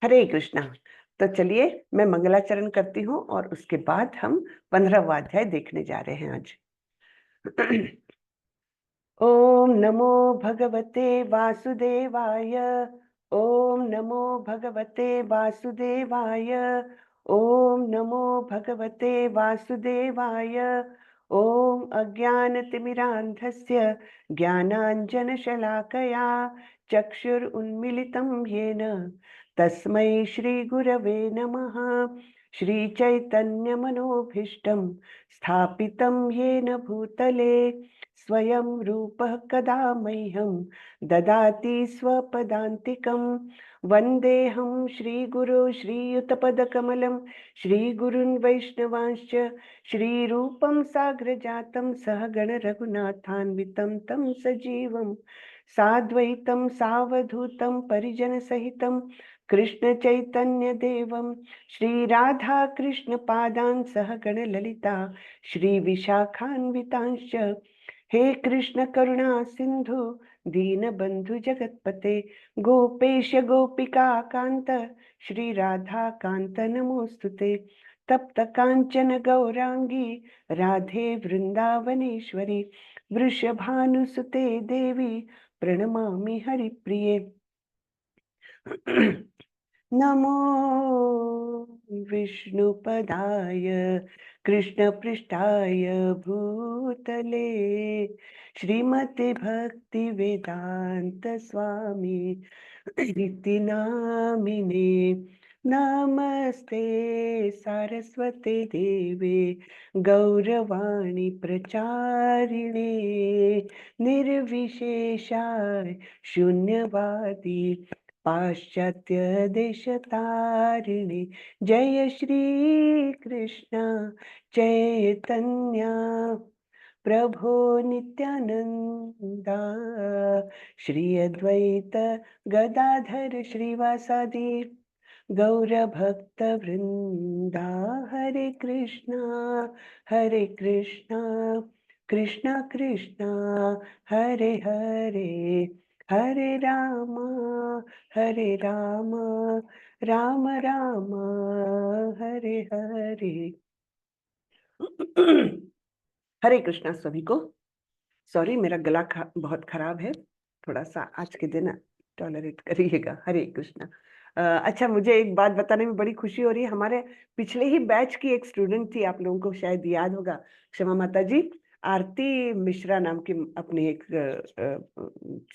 हरे कृष्णा। तो चलिए मैं मंगलाचरण करती हूँ और उसके बाद हम 15वां अध्याय देखने जा रहे हैं आज। ओम नमो भगवते वासुदेवाय। ओम नमो भगवते वासुदेवाय। ओम नमो भगवते वासुदेवाय। ओम अज्ञानतिमिरान्धस्य ज्ञानाञ्जनशलाकया चक्षुरुन्मीलितं येन तस्मै श्रीगुरवे नमः। श्रीचैतन्यमनोभीष्टं स्थापितं येन भूतले स्वयं रूपः कदा मह्यं ददाति स्वपदान्तिकं। वन्देऽहं श्रीगुरो श्रीयुतपदकमलं श्रीगुरुन् वैष्णवांश्च श्रीरूपं साग्रजातं सहगण रघुनाथान्वितं तं सजीवं साद्वैतं सावधूतं परिजनसहितं कृष्ण चैतन्य देवं श्रीराधा कृष्ण पादान् सहगण ललिता श्री विशाखान्वितांश्च। हे कृष्ण करुणा सिंधु दीनबंधु जगतपते गोपेश गोपिका कांत श्री राधा कांत नमोस्तुते। तप्त कांचन गौरांगी राधे वृंदावनेश्वरी वृषभानुसुते देवी प्रणमामि हरिप्रिये। नमो विष्णुपदाय कृष्णपृष्ठाय भूतले श्रीमते भक्ति वेदांत स्वामी इति नामिने। नमस्ते सारस्वते देवे गौरवाणी प्रचारिणे निर्विशेषाय शून्यवादी पाश्चात्य देशतारिणे। जय श्री कृष्ण चैतन्य प्रभो नित्यानंदा श्री अद्वैत गदाधर श्रीवासादि गौर भक्त वृंदा। हरे कृष्णा कृष्णा कृष्णा हरे हरे हरे राम राम राम हरे हरे। हरे कृष्णा सभी को। सॉरी मेरा गला बहुत खराब है, थोड़ा सा आज के दिन टॉलरेट करिएगा। हरे कृष्णा। अच्छा, मुझे एक बात बताने में बड़ी खुशी हो रही है। हमारे पिछले ही बैच की एक स्टूडेंट थी, आप लोगों को शायद याद होगा, क्षमा माता जी, आरती मिश्रा नाम की अपनी एक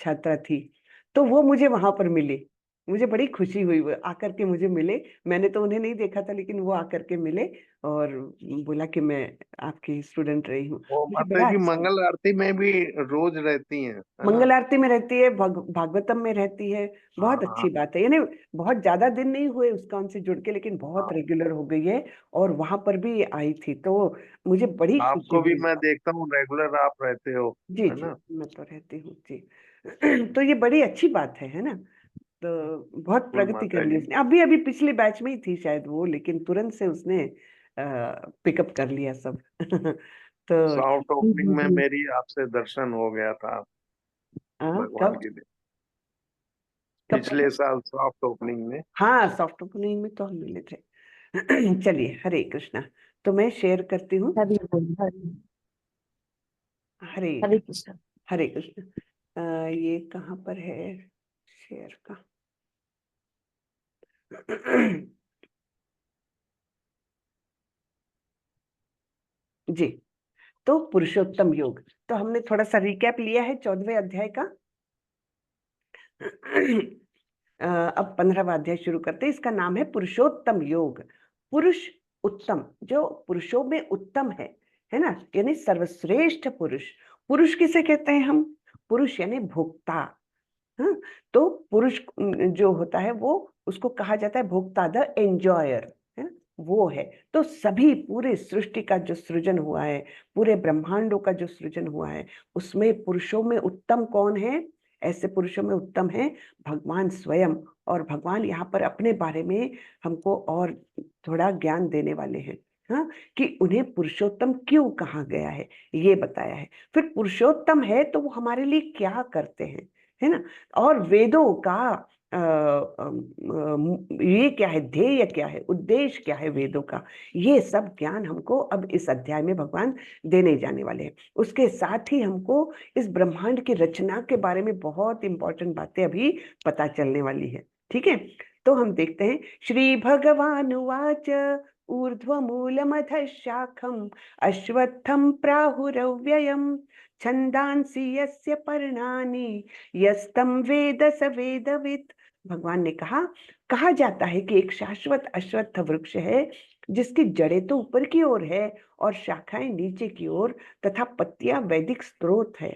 छात्रा थी। तो वो मुझे वहां पर मिली, मुझे बड़ी खुशी हुई। वो आकर के मुझे मिले, मैंने तो उन्हें नहीं देखा था, लेकिन वो आकर के मिले और बोला कि मैं आपकी स्टूडेंट रही हूँ। वो मुझे माता बड़ा जी अच्छा। मंगल आरती में भी रोज रहती हैं, है ना? मंगल आरती में रहती है, भागवतम में रहती है। बहुत हाँ, अच्छी बात है, यानी बहुत ज्यादा दिन नहीं हुए उसका उनसे जुड़ के, लेकिन बहुत हाँ। रेगुलर हो गई है। और वहां पर भी आई थी, तो मुझे बड़ी खुशी आपको भी हुई। मैं देखता हूँ, रेगुलर आप रहते हो, जी है जी, ना? मैं तो रहती हूँ जी। तो ये बड़ी अच्छी बात है ना? तो बहुत फुल प्रगति कर माता ली जी। उसने। अभी अभी पिछले बैच में ही थी शायद वो, लेकिन तुरंत से उसने पिकअप कर लिया सब। तो सॉफ्ट ओपनिंग में मेरी आपसे दर्शन हो गया था भगवान कब की दिन। कब पिछले साल सॉफ्ट ओपनिंग में। हाँ, सॉफ्ट ओपनिंग में तो हम मिले थे। चलिए, हरे कृष्णा। तो मैं शेयर करती हूँ। हरि बोल हरि हरे हरे कृष्ण। हरे कृष्ण। ये कहाँ पर है शेयर का? जी। तो पुरुषोत्तम योग, तो हमने थोड़ा सा रिकैप लिया है 14वें अध्याय का। अब 15वां अध्याय शुरू करते हैं। इसका नाम है पुरुषोत्तम योग। पुरुष उत्तम, जो पुरुषों में उत्तम है ना, यानी सर्वश्रेष्ठ पुरुष। पुरुष किसे कहते हैं हम? पुरुष यानी भोक्ता। हाँ, तो पुरुष जो होता है वो, उसको कहा जाता है भोक्ता, द एंजॉयर है, वो है। तो सभी पूरे सृष्टि का जो सृजन हुआ है, पूरे ब्रह्मांडों का जो सृजन हुआ है, उसमें पुरुषों में उत्तम कौन है? ऐसे पुरुषों में उत्तम है भगवान स्वयं। और भगवान यहाँ पर अपने बारे में हमको और थोड़ा ज्ञान देने वाले हैं। हाँ, कि उन्हें पुरुषोत्तम क्यों कहा गया है, ये बताया है। फिर पुरुषोत्तम है तो वो हमारे लिए क्या करते हैं, है ना? और वेदों का ये क्या है, ध्येय क्या है, उद्देश्य क्या है वेदों का, ये सब ज्ञान हमको अब इस अध्याय में भगवान देने जाने वाले हैं। उसके साथ ही हमको इस ब्रह्मांड की रचना के बारे में बहुत इंपॉर्टेंट बातें अभी पता चलने वाली है। ठीक है, तो हम देखते हैं। श्री भगवान उवाच ऊर्ध्वमूलमधः शाखम् अश्वत्थं प्राहुरव्ययम् छंदांसि यस्य पर्णानि यस्तं वेद स वेदवित्। भगवान ने कहा जाता है कि एक शाश्वत अश्वत्थ वृक्ष है जिसकी जड़ें तो ऊपर की ओर है और शाखाएं नीचे की ओर तथा पत्तियां वैदिक स्रोत है।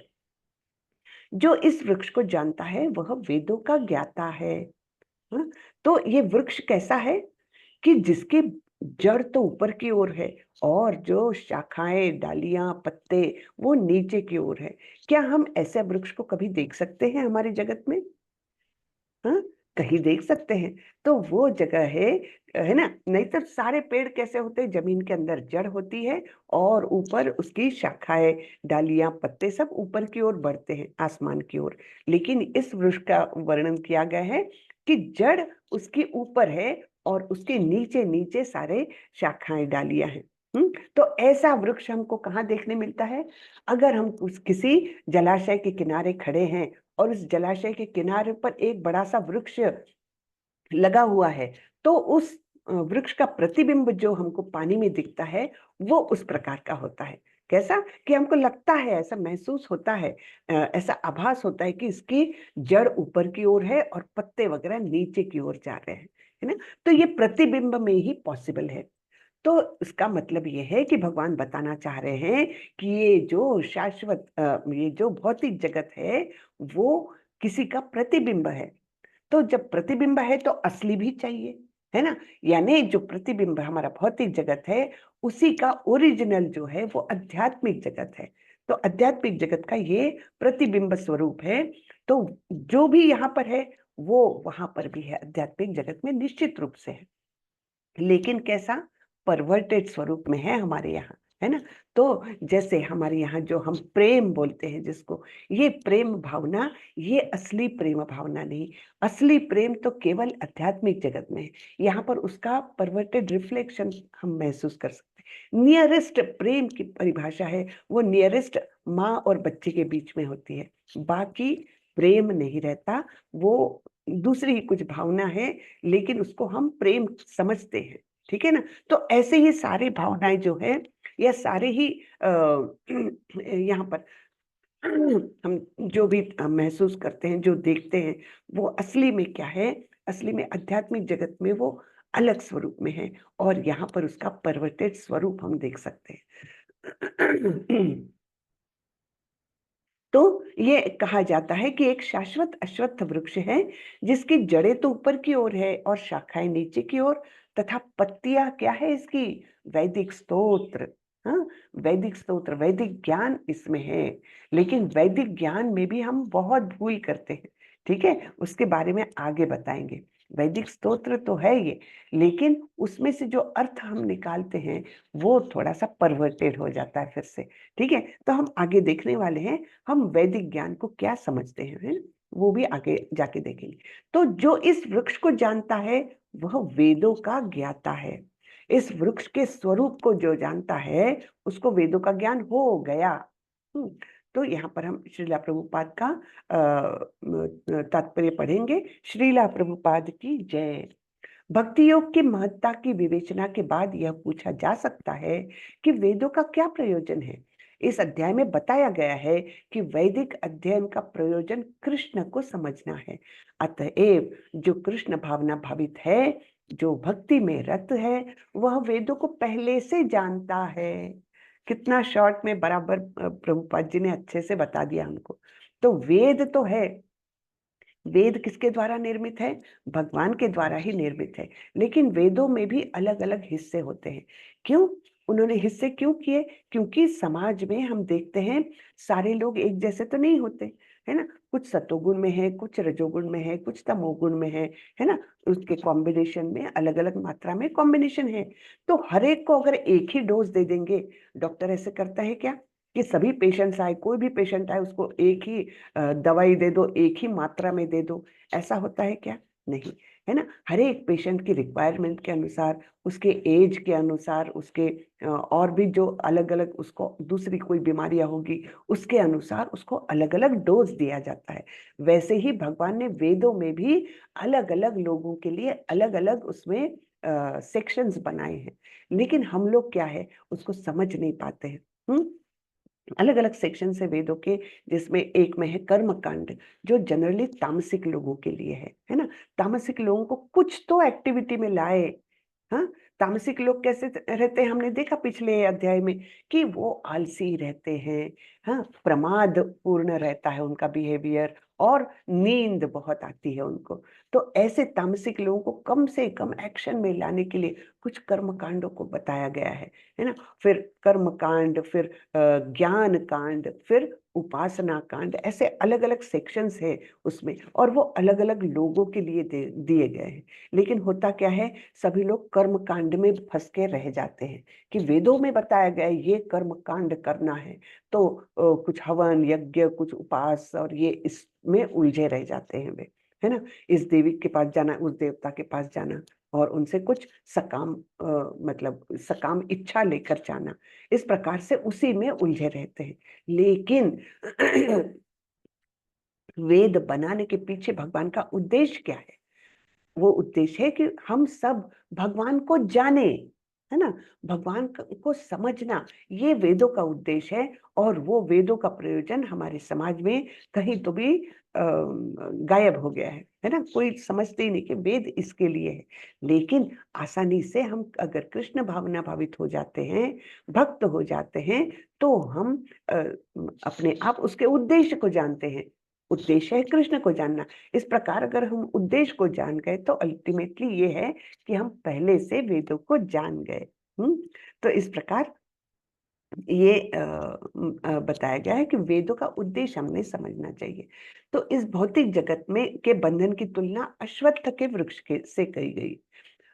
जो इस वृक्ष को जानता है वह वेदों का ज्ञाता है। हाँ? तो ये वृक्ष कैसा है कि जिसकी जड़ तो ऊपर की ओर है और जो शाखाएं, डालियां, पत्ते वो नीचे की ओर है। क्या हम ऐसे वृक्ष को कभी देख सकते हैं हमारे जगत में? हाँ, कहीं देख सकते हैं? तो वो जगह है ना? नहीं तो सारे पेड़ कैसे होते हैं, जमीन के अंदर जड़ होती है और ऊपर उसकी शाखाएं, डालियां, पत्ते सब ऊपर की ओर बढ़ते हैं आसमान की ओर। लेकिन इस वृक्ष का वर्णन किया गया है कि जड़ उसकी ऊपर है और उसके नीचे नीचे सारे शाखाएं, डालियां हैं। तो ऐसा वृक्ष हमको कहाँ देखने मिलता है? अगर हम किसी जलाशय के किनारे खड़े हैं और उस जलाशय के किनारे पर एक बड़ा सा वृक्ष लगा हुआ है, तो उस वृक्ष का प्रतिबिंब जो हमको पानी में दिखता है वो उस प्रकार का होता है। कैसा कि हमको लगता है, ऐसा महसूस होता है, ऐसा आभास होता है कि इसकी जड़ ऊपर की ओर है और पत्ते वगैरह नीचे की ओर जा रहे हैं, है ना? तो ये प्रतिबिंब में ही पॉसिबल है। तो इसका मतलब ये है कि भगवान बताना चाह रहे हैं कि ये जो शाश्वत ये जो भौतिक जगत है वो किसी का प्रतिबिंब है। तो जब प्रतिबिंब है तो असली भी चाहिए, है ना? यानी जो प्रतिबिंब हमारा भौतिक जगत है उसी का ओरिजिनल जो है वो आध्यात्मिक जगत है। तो आध्यात्मिक जगत का ये प्रतिबिंब स्वरूप है। तो जो भी यहाँ पर है वो वहां पर भी है, आध्यात्मिक जगत में निश्चित रूप से है। लेकिन कैसा? परवर्टेड स्वरूप में है हमारे यहाँ, है ना? तो जैसे हमारे यहाँ जो हम प्रेम बोलते हैं जिसको, ये प्रेम भावना, ये असली प्रेम भावना नहीं। असली प्रेम तो केवल आध्यात्मिक जगत में है। यहाँ पर उसका परवर्टेड रिफ्लेक्शन हम महसूस कर सकते हैं। नियरेस्ट प्रेम की परिभाषा है वो नियरेस्ट माँ और बच्चे के बीच में होती है। बाकी प्रेम नहीं रहता, वो दूसरी ही कुछ भावना है, लेकिन उसको हम प्रेम समझते हैं। ठीक है ना? तो ऐसे ही सारी भावनाएं जो है या सारे ही यहाँ पर हम जो भी महसूस करते हैं, जो देखते हैं, वो असली में क्या है? असली में आध्यात्मिक जगत में वो अलग स्वरूप में है और यहाँ पर उसका परवर्टेड स्वरूप हम देख सकते हैं। तो ये कहा जाता है कि एक शाश्वत अश्वत्थ वृक्ष है जिसकी जड़ें तो ऊपर की ओर है और शाखाएं नीचे की ओर तथा पत्तियां क्या है इसकी? वैदिक स्तोत्र। हाँ, वैदिक स्तोत्र, वैदिक ज्ञान इसमें है। लेकिन वैदिक ज्ञान में भी हम बहुत भूल करते हैं। ठीक है, उसके बारे में आगे बताएंगे। वैदिक स्तोत्र तो है ये, लेकिन उसमें से जो अर्थ हम निकालते हैं वो थोड़ा सा परवर्टेड हो जाता है फिर से। ठीक है, तो हम आगे देखने वाले हैं हम वैदिक ज्ञान को क्या समझते हैं, है ना? वो भी आगे जाके देखेंगे। तो जो इस वृक्ष को जानता है वह वेदों का ज्ञाता है। इस वृक्ष के स्वरूप को जो जानता है उसको वेदों का ज्ञान हो गया। हम्म, तो यहाँ पर हम श्रीला प्रभुपाद का तात्पर्य पढ़ेंगे। श्रीला प्रभुपाद की जय। भक्ति योग की महत्ता की विवेचना के बाद यह पूछा जा सकता है कि वेदों का क्या प्रयोजन है। इस अध्याय में बताया गया है कि वैदिक अध्ययन का प्रयोजन कृष्ण को समझना है। अतएव जो कृष्ण भावना भावित है, जो भक्ति में रत है, वह वेदों को पहले से जानता है। कितना शॉर्ट में बराबर प्रभुपाद जी ने अच्छे से बता दिया हमको। तो वेद तो है, वेद किसके द्वारा निर्मित है? भगवान के द्वारा ही निर्मित है। लेकिन वेदों में भी अलग अलग हिस्से होते हैं। क्यों उन्होंने हिस्से क्यों किए? क्योंकि समाज में हम देखते हैं सारे लोग एक जैसे तो नहीं होते, है ना? कुछ सतोगुण में है, कुछ रजोगुण में है, कुछ तमोगुण में है ना? उसके कॉम्बिनेशन में अलग अलग मात्रा में कॉम्बिनेशन है। तो हर एक को अगर एक ही डोज दे देंगे, डॉक्टर ऐसे करता है क्या कि सभी पेशेंट्स आए, कोई भी पेशेंट आए उसको एक ही दवाई दे दो, एक ही मात्रा में दे दो? ऐसा होता है क्या? नहीं, है ना। हर एक पेशेंट की रिक्वायरमेंट के अनुसार, उसके एज के अनुसार, उसके और भी जो अलग अलग उसको दूसरी कोई बीमारियां होगी उसके अनुसार उसको अलग अलग डोज दिया जाता है। वैसे ही भगवान ने वेदों में भी अलग अलग लोगों के लिए अलग अलग उसमें सेक्शंस बनाए हैं, लेकिन हम लोग क्या है उसको समझ नहीं पाते हैं। अलग अलग सेक्शन है वेदों के, जिसमें एक में है कर्म कांड, जो जनरली तामसिक लोगों के लिए है ना। तामसिक लोगों को कुछ तो एक्टिविटी में लाए। हाँ, तामसिक लोग कैसे रहते हैं, हमने देखा पिछले अध्याय में कि वो आलसी रहते हैं। हाँ, प्रमाद पूर्ण रहता है उनका बिहेवियर, और नींद बहुत आती है उनको। तो ऐसे तामसिक लोगों को कम से कम एक्शन में लाने के लिए कुछ कर्म कांडों को बताया गया है ना। फिर कर्म कांड, फिर ज्ञान कांड, फिर उपासना कांड, ऐसे अलग अलग सेक्शंस है उसमें, और वो अलग अलग लोगों के लिए दिए गए हैं। लेकिन होता क्या है, सभी लोग कर्म कांड में फंस के रह जाते हैं कि वेदों में बताया गया है ये कर्म कांड करना है, तो कुछ हवन यज्ञ, कुछ उपास, और ये इसमें उलझे रह जाते हैं वे, है ना। इस देवी के पास जाना, उस देवता के पास जाना, और उनसे कुछ सकाम मतलब सकाम इच्छा लेकर जाना, इस प्रकार से उसी में उलझे रहते हैं। लेकिन वेद बनाने के पीछे भगवान का उद्देश्य क्या है? वो उद्देश्य है कि हम सब भगवान को जाने, है ना। भगवान को समझना, ये वेदों का उद्देश्य है। और वो वेदों का प्रयोजन हमारे समाज में कहीं तो भी गायब हो गया है ना। कोई समझते ही नहीं कि वेद इसके लिए है। लेकिन आसानी से हम अगर कृष्ण भावना भावित हो जाते हैं, भक्त हो जाते हैं, तो हम अपने आप उसके उद्देश्य को जानते हैं। उद्देश्य है कृष्ण को जानना। इस प्रकार अगर हम उद्देश्य को जान गए तो अल्टीमेटली ये है कि हम पहले से वेदों को जान गए। तो इस प्रकार ये बताया गया है कि वेदों का उद्देश्य हमें समझना चाहिए। तो इस भौतिक जगत में के बंधन की तुलना अश्वत्थ के वृक्ष के से कही गई।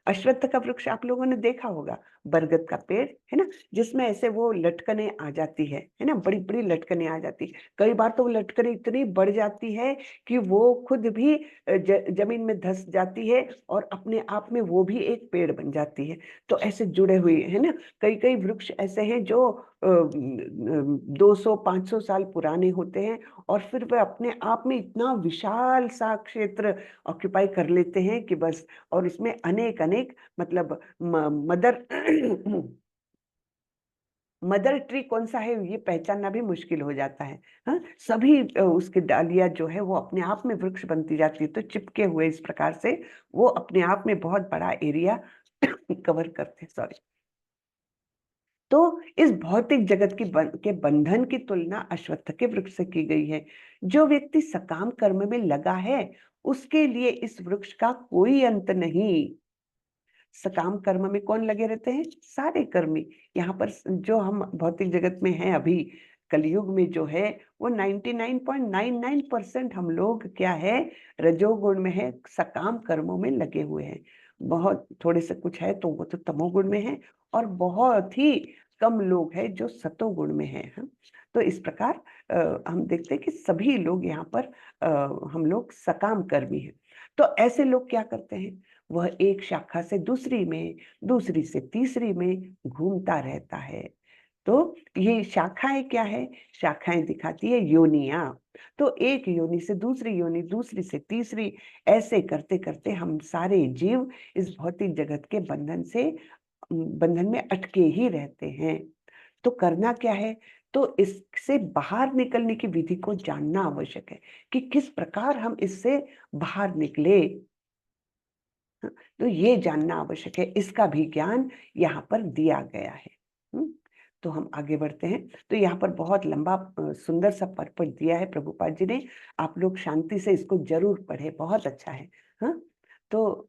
अश्वत्थ का वृक्ष आप लोगों ने देखा होगा, बरगद का पेड़, है ना, जिसमें ऐसे वो लटकने आ जाती है ना, बड़ी बड़ी लटकने आ जाती। कई बार तो वो लटकने इतनी बढ़ जाती है कि वो खुद भी जमीन में धंस जाती है, और अपने आप में वो भी एक पेड़ बन जाती है। तो ऐसे जुड़े हुए है ना। कई कई वृक्ष ऐसे हैं जो 200-500 साल पुराने होते हैं, और फिर वे अपने आप में इतना विशाल सा क्षेत्र ऑक्यूपाई कर लेते हैं कि बस। और इसमें अनेक अनेक मतलब मदर मदर ट्री कौन सा है ये पहचानना भी मुश्किल हो जाता है। हाँ, सभी उसकी डालियां जो है वो अपने आप में वृक्ष बनती जाती है, तो चिपके हुए इस प्रकार से वो अपने आप में बहुत बड़ा एरिया कवर करते हैं। सॉरी। तो इस भौतिक जगत के बंधन की तुलना अश्वत्थ के वृक्ष से की गई है। जो व्यक्ति सकाम कर्म में लगा है, उसके लिए इस वृक्ष का कोई अंत नहीं। सकाम कर्म में कौन लगे रहते हैं? सारे कर्मी। यहाँ पर जो हम भौतिक जगत में हैं अभी, कलयुग में जो है, वो 99.99% हम लोग क्या है, रजोगुण में है, सकाम कर्मों में लगे हुए हैं। बहुत थोड़े से कुछ है तो वो तो तमोगुण में है, और बहुत ही कम लोग हैं जो सतोगुण में है। तो इस प्रकार हम देखते हैं कि सभी लोग यहाँ पर हम लोग सकाम कर्मी हैं। तो ऐसे लोग क्या करते हैं, वह एक शाखा से दूसरी में, दूसरी से तीसरी में घूमता रहता है। तो ये शाखाएं क्या है? शाखाएं दिखाती है योनियां। तो एक योनि से दूसरी योनि, दूसरी से तीसरी, ऐसे करते करते हम सारे जीव इस भौतिक जगत के बंधन में अटके ही रहते हैं। तो करना क्या है? तो इससे बाहर निकलने की विधि को जानना आवश्यक है कि किस प्रकार हम इससे बाहर निकले। तो ये जानना आवश्यक है, इसका भी ज्ञान यहाँ पर दिया गया है। तो हम आगे बढ़ते हैं। तो यहाँ पर बहुत लंबा सुंदर सा पर्पट दिया है प्रभुपाद जी ने। आप लोग शांति से इसको जरूर पढ़े, बहुत अच्छा है। हाँ, तो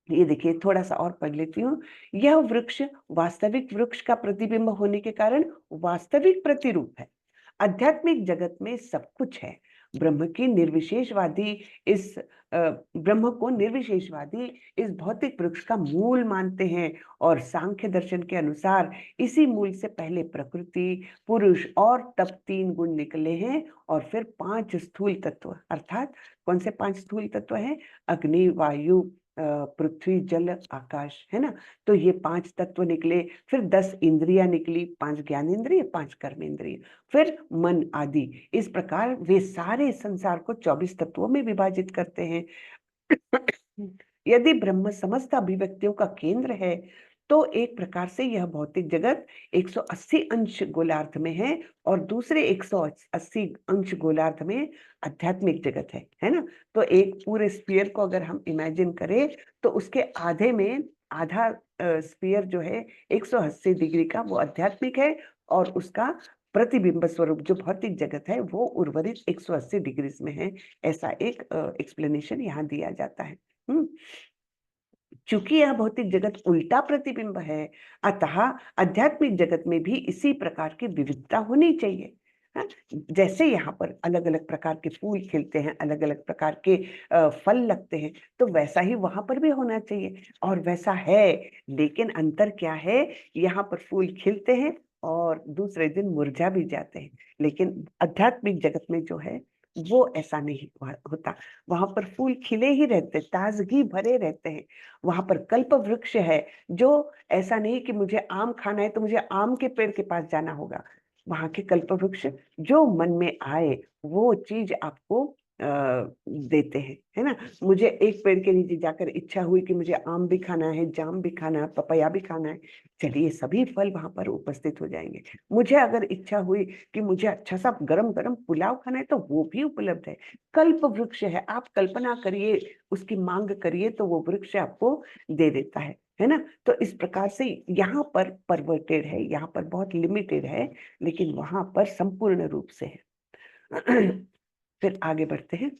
ये देखिए, थोड़ा सा और पढ़ लेती हूँ। यह वृक्ष वास्तविक वृक्ष का प्रतिबिंब होने के कारण वास्तविक प्रतिरूप है। आध्यात्मिक जगत में सब कुछ है, ब्रह्म की निर्विशेषवादी इस ब्रह्म को निर्विशेषवादी इस भौतिक वृक्ष का मूल मानते हैं, और सांख्य दर्शन के अनुसार इसी मूल से पहले प्रकृति, पुरुष और तब 3 गुण निकले हैं, और फिर 5 स्थूल तत्व, अर्थात कौन से 5 स्थूल तत्व हैं? अग्नि, वायु, पृथ्वी, जल, आकाश, है ना। तो ये 5 तत्व निकले, फिर 10 इंद्रियां निकली, 5 ज्ञानेंद्रिय, 5 कर्मेंद्रिय, फिर मन आदि। इस प्रकार वे सारे संसार को 24 तत्वों में विभाजित करते हैं। यदि ब्रह्म समस्त अभिव्यक्तियों का केंद्र है, तो एक प्रकार से यह भौतिक जगत 180 अंश गोलार्ध में है, और दूसरे 180 अंश गोलार्ध में आध्यात्मिक जगत है ना। तो एक पूरे स्फीयर को अगर हम इमेजिन करें, तो उसके आधे में आधा स्फीयर जो है 180 डिग्री का, वो आध्यात्मिक है, और उसका प्रतिबिंब स्वरूप जो भौतिक जगत है वो उर्वरित 180 डिग्री में है। ऐसा एक एक्सप्लेनेशन यहाँ दिया जाता है। चूंकि यह भौतिक जगत उल्टा प्रतिबिंब है, अतः आध्यात्मिक जगत में भी इसी प्रकार की विविधता होनी चाहिए। हाँ? जैसे यहाँ पर अलग अलग प्रकार के फूल खिलते हैं, अलग अलग प्रकार के फल लगते हैं, तो वैसा ही वहां पर भी होना चाहिए, और वैसा है। लेकिन अंतर क्या है? यहाँ पर फूल खिलते हैं और दूसरे दिन मुरझा भी जाते हैं, लेकिन आध्यात्मिक जगत में जो है वो ऐसा नहीं होता। वहां पर फूल खिले ही रहते, ताजगी भरे रहते हैं। वहां पर कल्प वृक्ष है, जो ऐसा नहीं कि मुझे आम खाना है तो मुझे आम के पेड़ के पास जाना होगा। वहां के कल्प वृक्ष जो मन में आए वो चीज आपको देते हैं, है ना। मुझे एक पेड़ के नीचे जाकर इच्छा हुई कि मुझे आम भी खाना है, जाम भी खाना है, पपैया भी खाना है, चलिए सभी फल वहां पर उपस्थित हो जाएंगे। मुझे अगर इच्छा हुई कि मुझे अच्छा सा गरम गरम पुलाव खाना है, तो वो भी उपलब्ध है। कल्प वृक्ष है, आप कल्पना करिए, उसकी मांग करिए तो वो वृक्ष आपको दे देता है ना। तो इस प्रकार से यहाँ पर परवर्टेड है, यहाँ पर बहुत लिमिटेड है, लेकिन वहां पर संपूर्ण रूप से है। फिर आगे बढ़ते हैं।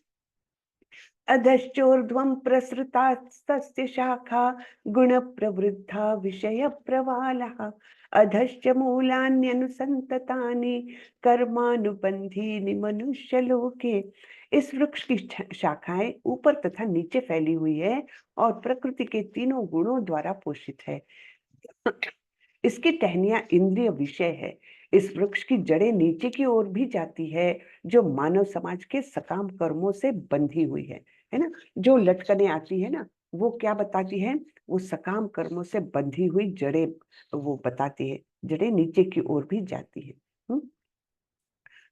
अधश्चोर्ध्वं प्रसृतास्तस्य शाखा गुण प्रवृद्धा विषय प्रवालः, अधश्च मूलान्यनुसंततानि कर्मानुबंधीनि मनुष्यलोके। इस वृक्ष की शाखाएं ऊपर तथा नीचे फैली हुई है, और प्रकृति के तीनों गुणों द्वारा पोषित है। इसकी टहनियां इंद्रिय विषय है। इस वृक्ष की जड़ें नीचे की ओर भी जाती है, जो मानव समाज के सकाम कर्मों से बंधी हुई है ना। जो लटकने आती है ना, वो क्या बताती है? वो सकाम कर्मों से बंधी हुई जड़ें वो बताती है। जड़ें नीचे की ओर भी जाती है।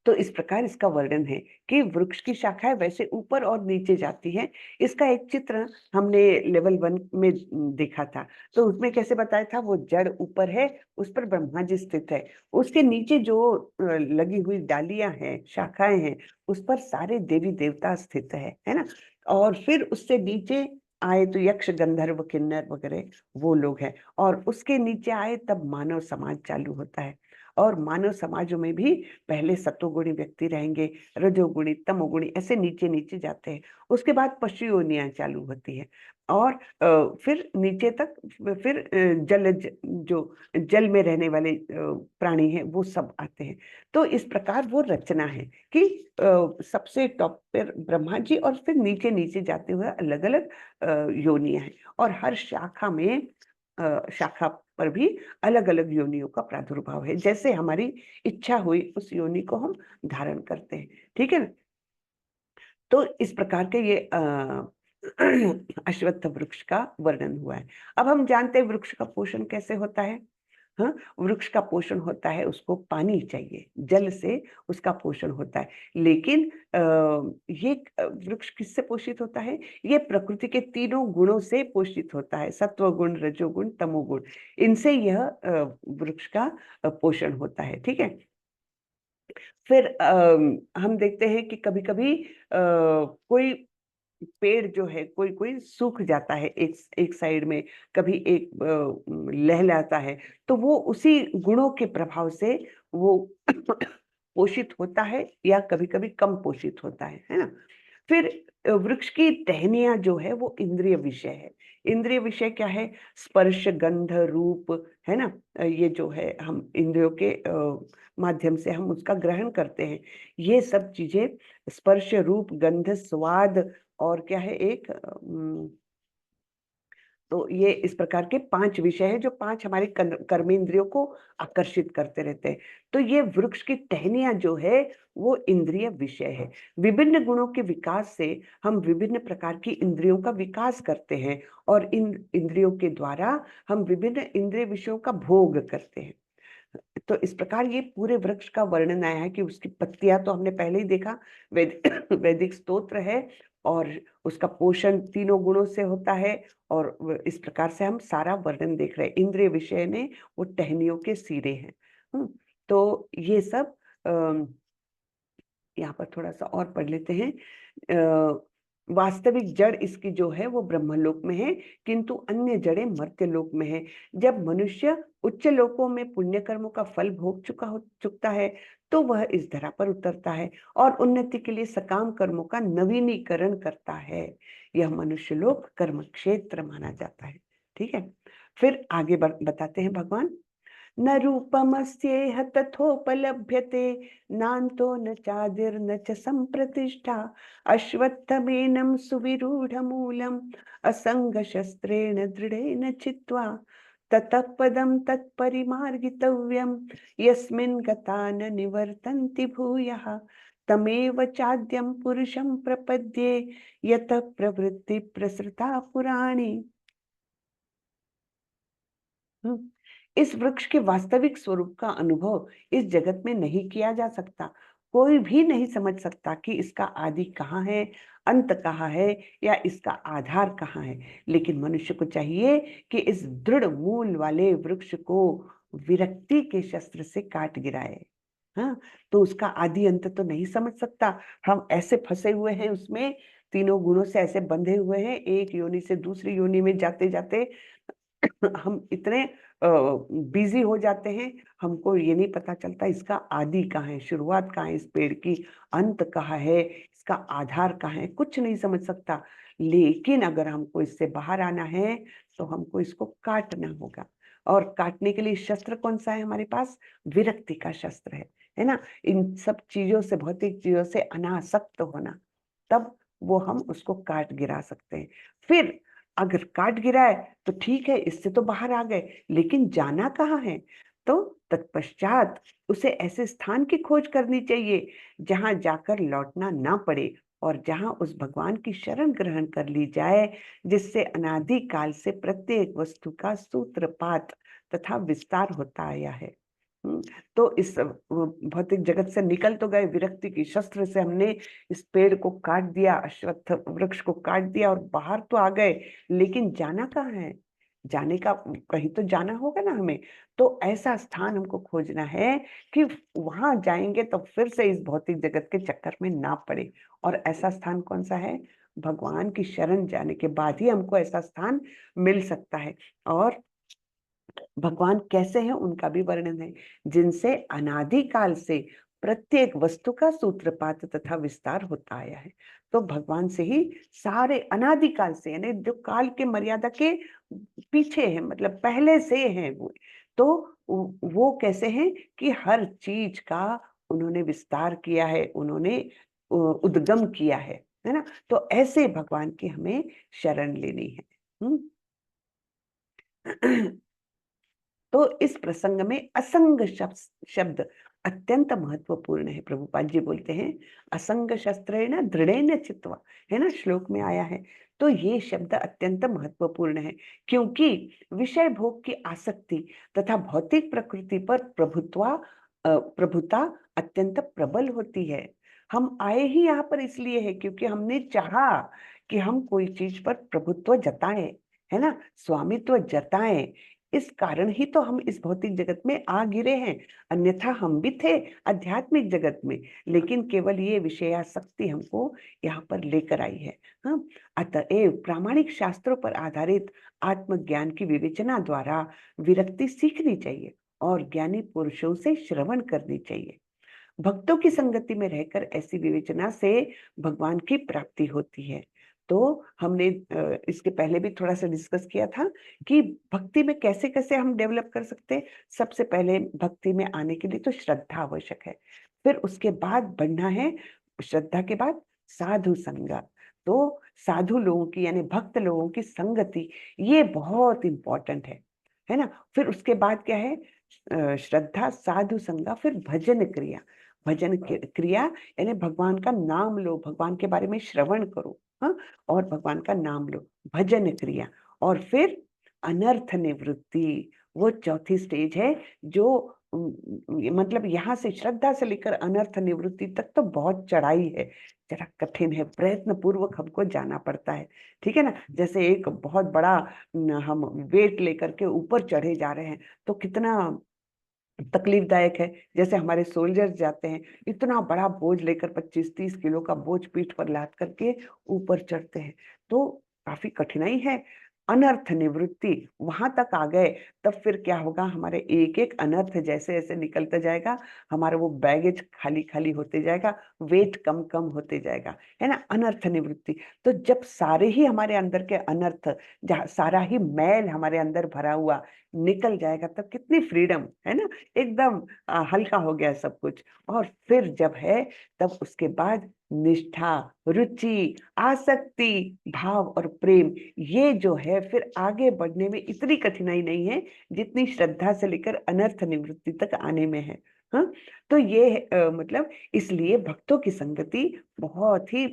तो इस प्रकार इसका वर्णन है कि वृक्ष की शाखाएं वैसे ऊपर और नीचे जाती है। इसका एक चित्र हमने लेवल 1 में देखा था। तो उसमें कैसे बताया था? वो जड़ ऊपर है, उस पर ब्रह्मा जी स्थित है, उसके नीचे जो लगी हुई डालियां हैं, शाखाएं हैं, उस पर सारे देवी देवता स्थित है ना। और फिर उससे नीचे आए तो यक्ष, गंधर्व, किन्नर वगैरह वो लोग हैं, और उसके नीचे आए तब मानव समाज चालू होता है। और मानव समाजों में भी पहले सत्वगुणी व्यक्ति रहेंगे, रजोगुणी, तमोगुणी, ऐसे नीचे नीचे जाते हैं। उसके बाद पशु योनियां चालू होती है, और फिर नीचे तक, फिर जलज, जो जल में रहने वाले प्राणी हैं वो सब आते हैं। तो इस प्रकार वो रचना है कि सबसे टॉप पर ब्रह्मा जी, और फिर नीचे नीचे जाते हुए अलग अलग योनियां हैं, और हर शाखा में शाखा पर भी अलग अलग योनियों का प्रादुर्भाव है। जैसे हमारी इच्छा हुई उस योनि को हम धारण करते हैं, ठीक है ना। तो इस प्रकार के ये अश्वत्थ वृक्ष का वर्णन हुआ है। अब हम जानते हैं वृक्ष का पोषण कैसे होता है। हाँ, वृक्ष का पोषण होता है, उसको पानी चाहिए, जल से उसका पोषण होता है। लेकिन ये वृक्ष किससे पोषित होता है? ये प्रकृति के तीनों गुणों से पोषित होता है, सत्व गुण, रजोगुण, तमोगुण, इनसे यह वृक्ष का पोषण होता है, ठीक है। फिर हम देखते हैं कि कभी कभी कोई पेड़ जो है, कोई कोई सूख जाता है एक एक साइड में, कभी एक लहलाता है, तो वो उसी गुणों के प्रभाव से वो पोषित होता है, या कभी कभी कम पोषित होता है ना। फिर वृक्ष की टहनियां जो है वो इंद्रिय विषय है। इंद्रिय विषय क्या है? स्पर्श, गंध, रूप, है ना। ये जो है हम इंद्रियों के माध्यम से हम उसका ग्रहण करते हैं। ये सब चीजें स्पर्श, रूप, गंध, स्वाद और क्या है एक तो ये इस प्रकार के 5 विषय हैं जो 5 हमारे कर्मेंद्रियों को आकर्षित करते रहते हैं। तो ये वृक्ष की टहनियां जो है वो इंद्रिय विषय है। विभिन्न गुणों के विकास से हम विभिन्न प्रकार की इंद्रियों का विकास करते हैं और इन इंद्रियों के द्वारा हम विभिन्न इंद्रिय विषयों का भोग करते हैं। तो इस प्रकार ये पूरे वृक्ष का वर्णन आया है कि उसकी पत्तियां तो हमने पहले ही देखा, वैदिक स्तोत्र है और उसका पोषण तीनों गुणों से होता है। और इस प्रकार से हम सारा वर्णन देख रहे हैं। इंद्रिय विषय ने वो टहनियों के सिरे हैं। तो ये सब यहाँ पर थोड़ा सा और पढ़ लेते हैं। वास्तविक जड़ इसकी जो है वो ब्रह्मलोक में है, किंतु अन्य जड़ें मर्त्यलोक में है। जब मनुष्य उच्च लोकों में पुण्य कर्मों का फल भोग चुकता है तो वह इस धरा पर उतरता है और उन्नति के लिए सकाम कर्मों का नवीनीकरण करता है। यह मनुष्य लोक कर्म क्षेत्र माना जाता है। ठीक है, फिर आगे बताते हैं भगवान। न रूपमस्येह तथोपलभ्यते, नान्तो न चादिर्न च संप्रतिष्ठा। अश्वत्थमेनं सुविरूढमूलम् असङ्गशस्त्रेण दृढेन चित्वा। ततः पदं तत्परिमार्गितव्यं, यस्मिन् गता न निवर्तन्ति भूयः। तमेव चाद्यं पुरुषं प्रपद्ये, यतः प्रवृत्ति प्रसृता पुराणी। इस वृक्ष के वास्तविक स्वरूप का अनुभव इस जगत में नहीं किया जा सकता। कोई भी नहीं समझ सकता कि इसका आदि कहाँ है, अंत कहाँ है या इसका आधार कहाँ है। लेकिन मनुष्य को चाहिए कि इस दृढ़ मूल वाले वृक्ष को विरक्ति के शस्त्र से काट गिराए। हाँ, तो उसका आदि अंत तो नहीं समझ सकता। हम ऐसे फंसे हुए हैं उसमें, तीनों गुणों से ऐसे बंधे हुए हैं, एक योनि से दूसरी योनि में जाते जाते हम इतने बिजी हो जाते हैं, हमको ये नहीं पता चलता इसका आदि कहाँ है, शुरुआत कहाँ है इस पेड़ की, अंत कहाँ है, इसका आधार कहाँ है, कुछ नहीं समझ सकता। लेकिन अगर हमको इससे बाहर आना है तो हमको इसको काटना होगा। और काटने के लिए शस्त्र कौन सा है हमारे पास? विरक्ति का शस्त्र है ना। इन सब चीजों से, भौतिक चीजों से अनासक्त होना, तब वो हम उसको काट गिरा सकते हैं। फिर अगर काट गिराए तो ठीक है, इससे तो बाहर आ गए, लेकिन जाना कहाँ है? तो तत्पश्चात उसे ऐसे स्थान की खोज करनी चाहिए जहां जाकर लौटना ना पड़े और जहां उस भगवान की शरण ग्रहण कर ली जाए, जिससे अनादि काल से प्रत्येक वस्तु का सूत्रपात तथा विस्तार होता आया है। तो इस भौतिक जगत से निकल तो गए, विरक्ति की शस्त्र से हमने इस पेड़ को काट दिया, अश्वत्थ वृक्ष को काट दिया और बाहर तो आ गए, लेकिन जाना कहाँ है? जाने का कहीं तो जाना होगा ना हमें। तो ऐसा स्थान हमको खोजना है कि वहां जाएंगे तो फिर से इस भौतिक जगत के चक्कर में ना पड़े। और ऐसा स्थान कौन सा है? भगवान की शरण जाने के बाद ही हमको ऐसा स्थान मिल सकता है। और भगवान कैसे हैं उनका भी वर्णन है, जिनसे अनादि काल से प्रत्येक वस्तु का सूत्रपात तथा विस्तार होता आया है। तो भगवान से ही सारे अनादि काल से, यानी जो काल के मर्यादा के पीछे है, मतलब पहले से हैं वो। तो वो कैसे हैं कि हर चीज का उन्होंने विस्तार किया है, उन्होंने उद्गम किया है ना। तो ऐसे भगवान की हमें शरण लेनी है। तो इस प्रसंग में असंग शब्द अत्यंत महत्वपूर्ण है। प्रभुपाद जी बोलते हैं असंग शस्त्रेण दृढ़ेन चित्वा, है ना, श्लोक में आया है। तो ये शब्द अत्यंत महत्वपूर्ण है, क्योंकि विषय भोग की आसक्ति तथा भौतिक प्रकृति पर प्रभुता अत्यंत प्रबल होती है। हम आए ही यहाँ पर इसलिए है क्योंकि हमने चाहा कि हम कोई चीज पर प्रभुत्व जताएं, है ना, स्वामित्व जताएं। इस कारण ही तो हम इस भौतिक जगत में आ गिरे हैं। अन्यथा हम भी थे आध्यात्मिक जगत में, लेकिन केवल ये विषयासक्ति हमको यहाँ पर लेकर आई है। हाँ, अतएव प्रामाणिक शास्त्रों पर आधारित आत्मज्ञान की विवेचना द्वारा विरक्ति सीखनी चाहिए और ज्ञानी पुरुषों से श्रवण करनी चाहिए। भक्तों की संगति में रहकर ऐसी विवेचना से भगवान की प्राप्ति होती है। तो हमने इसके पहले भी थोड़ा सा डिस्कस किया था कि भक्ति में कैसे कैसे हम डेवलप कर सकते हैं। सबसे पहले भक्ति में आने के लिए तो श्रद्धा आवश्यक है, फिर उसके बाद बढ़ना है, श्रद्धा के बाद साधु संग। तो साधु लोगों की यानी भक्त लोगों की संगति ये बहुत इंपॉर्टेंट है ना। फिर उसके बाद क्या है, श्रद्धा, साधु संग, फिर भजन क्रिया। क्रिया यानी भगवान का नाम लो, भगवान के बारे में श्रवण करो, हाँ, और भगवान का नाम लो, भजन क्रिया। और फिर अनर्थ निवृत्ति, वो चौथी स्टेज है जो मतलब यहाँ से श्रद्धा से लेकर अनर्थ निवृत्ति तक तो बहुत चढ़ाई है, जरा कठिन है, प्रयत्न पूर्वक हमको जाना पड़ता है। ठीक है ना। जैसे एक बहुत बड़ा हम वेट लेकर के ऊपर चढ़े जा रहे हैं तो कितना तकलीफदायक है। जैसे हमारे सोल्जर्स जाते हैं, इतना बड़ा बोझ लेकर 25-30 किलो का बोझ पीठ पर लाद करके ऊपर चढ़ते हैं, तो काफी कठिनाई है। अनर्थ निवृत्ति, वहां तक आ गए तब फिर क्या होगा, हमारे एक एक अनर्थ जैसे जैसे निकलता जाएगा, हमारा वो बैगेज खाली खाली होते जाएगा, वेट कम कम होते जाएगा, है ना। अनर्थ निवृत्ति, तो जब सारे ही हमारे अंदर के अनर्थ, जहाँ सारा ही मैल हमारे अंदर भरा हुआ निकल जाएगा, तब कितनी फ्रीडम है ना, एकदम हल्का हो गया सब कुछ। और फिर जब है, तब उसके बाद निष्ठा, रुचि, आसक्ति, भाव और प्रेम, ये जो है फिर आगे बढ़ने में इतनी कठिनाई नहीं है जितनी श्रद्धा से लेकर अनर्थ निवृत्ति तक आने में है। हाँ, तो ये मतलब इसलिए भक्तों की संगति बहुत ही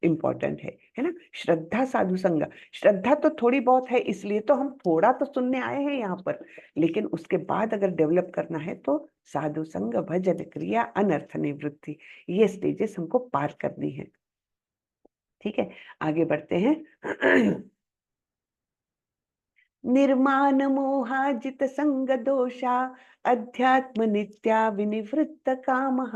इम्पोर्टेंट है ना। श्रद्धा, साधु संग, श्रद्धा तो थोड़ी बहुत है, इसलिए तो हम थोड़ा तो सुनने आए हैं यहाँ पर, लेकिन उसके बाद अगर डेवलप करना है तो साधु संग, भजन क्रिया, अनर्थ निवृत्ति, ये स्टेजेस हमको पार करनी है। ठीक है, आगे बढ़ते हैं। निर्माण मोहाजित संग दोषा, अध्यात्म नित्या विनिवृत्त कामः,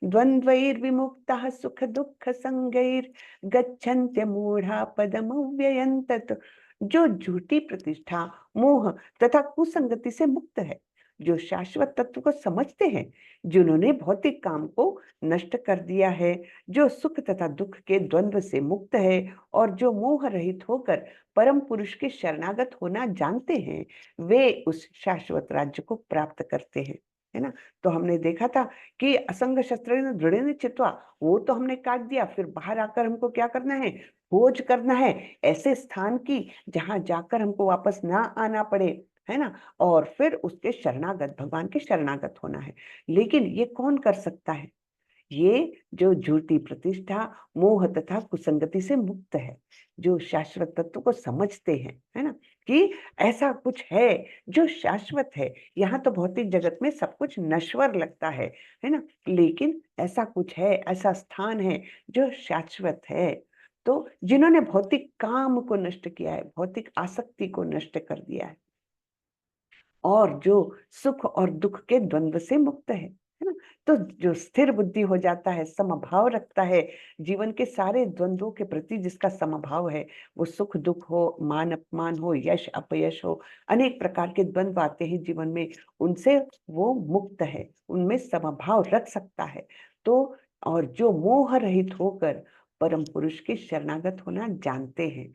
द्वंद्वैर्विमुक्तः सुख दुःख संगैर, गच्छन्त्य मूढ़ा पदमव्ययं तत्। जो झूठी प्रतिष्ठा, मोह तथा कुसंगति से मुक्त है, जो शाश्वत तत्व को समझते हैं, जिन्होंने भौतिक काम को नष्ट कर दिया है, जो सुख तथा दुख के द्वंद्व से मुक्त है, और जो मोह रहित होकर परम पुरुष के शरणागत होना जानते हैं, वे उस शाश्वत राज्य को प्राप्त करते हैं, है ना। तो हमने देखा था कि असंग शस्त्रेण दृढ़ेन चित्वा, वो तो हमने काट दिया, फिर बाहर आकर हमको क्या करना है, खोज करना है ऐसे स्थान की जहां जाकर हमको वापस ना आना पड़े, है ना। और फिर उसके शरणागत, भगवान के शरणागत होना है। लेकिन ये कौन कर सकता है, ये जो झूठी प्रतिष्ठा, मोह तथा कुसंगति से मुक्त है, जो शाश्वत तत्व को समझते हैं, है ना, कि ऐसा कुछ है जो शाश्वत है। यहाँ तो भौतिक जगत में सब कुछ नश्वर लगता है ना, लेकिन ऐसा कुछ है, ऐसा स्थान है जो शाश्वत है। तो जिन्होंने भौतिक काम को नष्ट किया है, भौतिक आसक्ति को नष्ट कर दिया है, और जो सुख और दुख के द्वंद्व से मुक्त है ना, तो जो स्थिर बुद्धि हो जाता है, समभाव रखता है, जीवन के सारे द्वंद्वों के प्रति जिसका समभाव है, वो सुख दुख हो, मान अपमान हो, यश अपयश हो, अनेक प्रकार के द्वंद्व आते हैं जीवन में, उनसे वो मुक्त है, उनमें समभाव रख सकता है। तो और जो मोह रहित होकर परम पुरुष के शरणागत होना जानते हैं।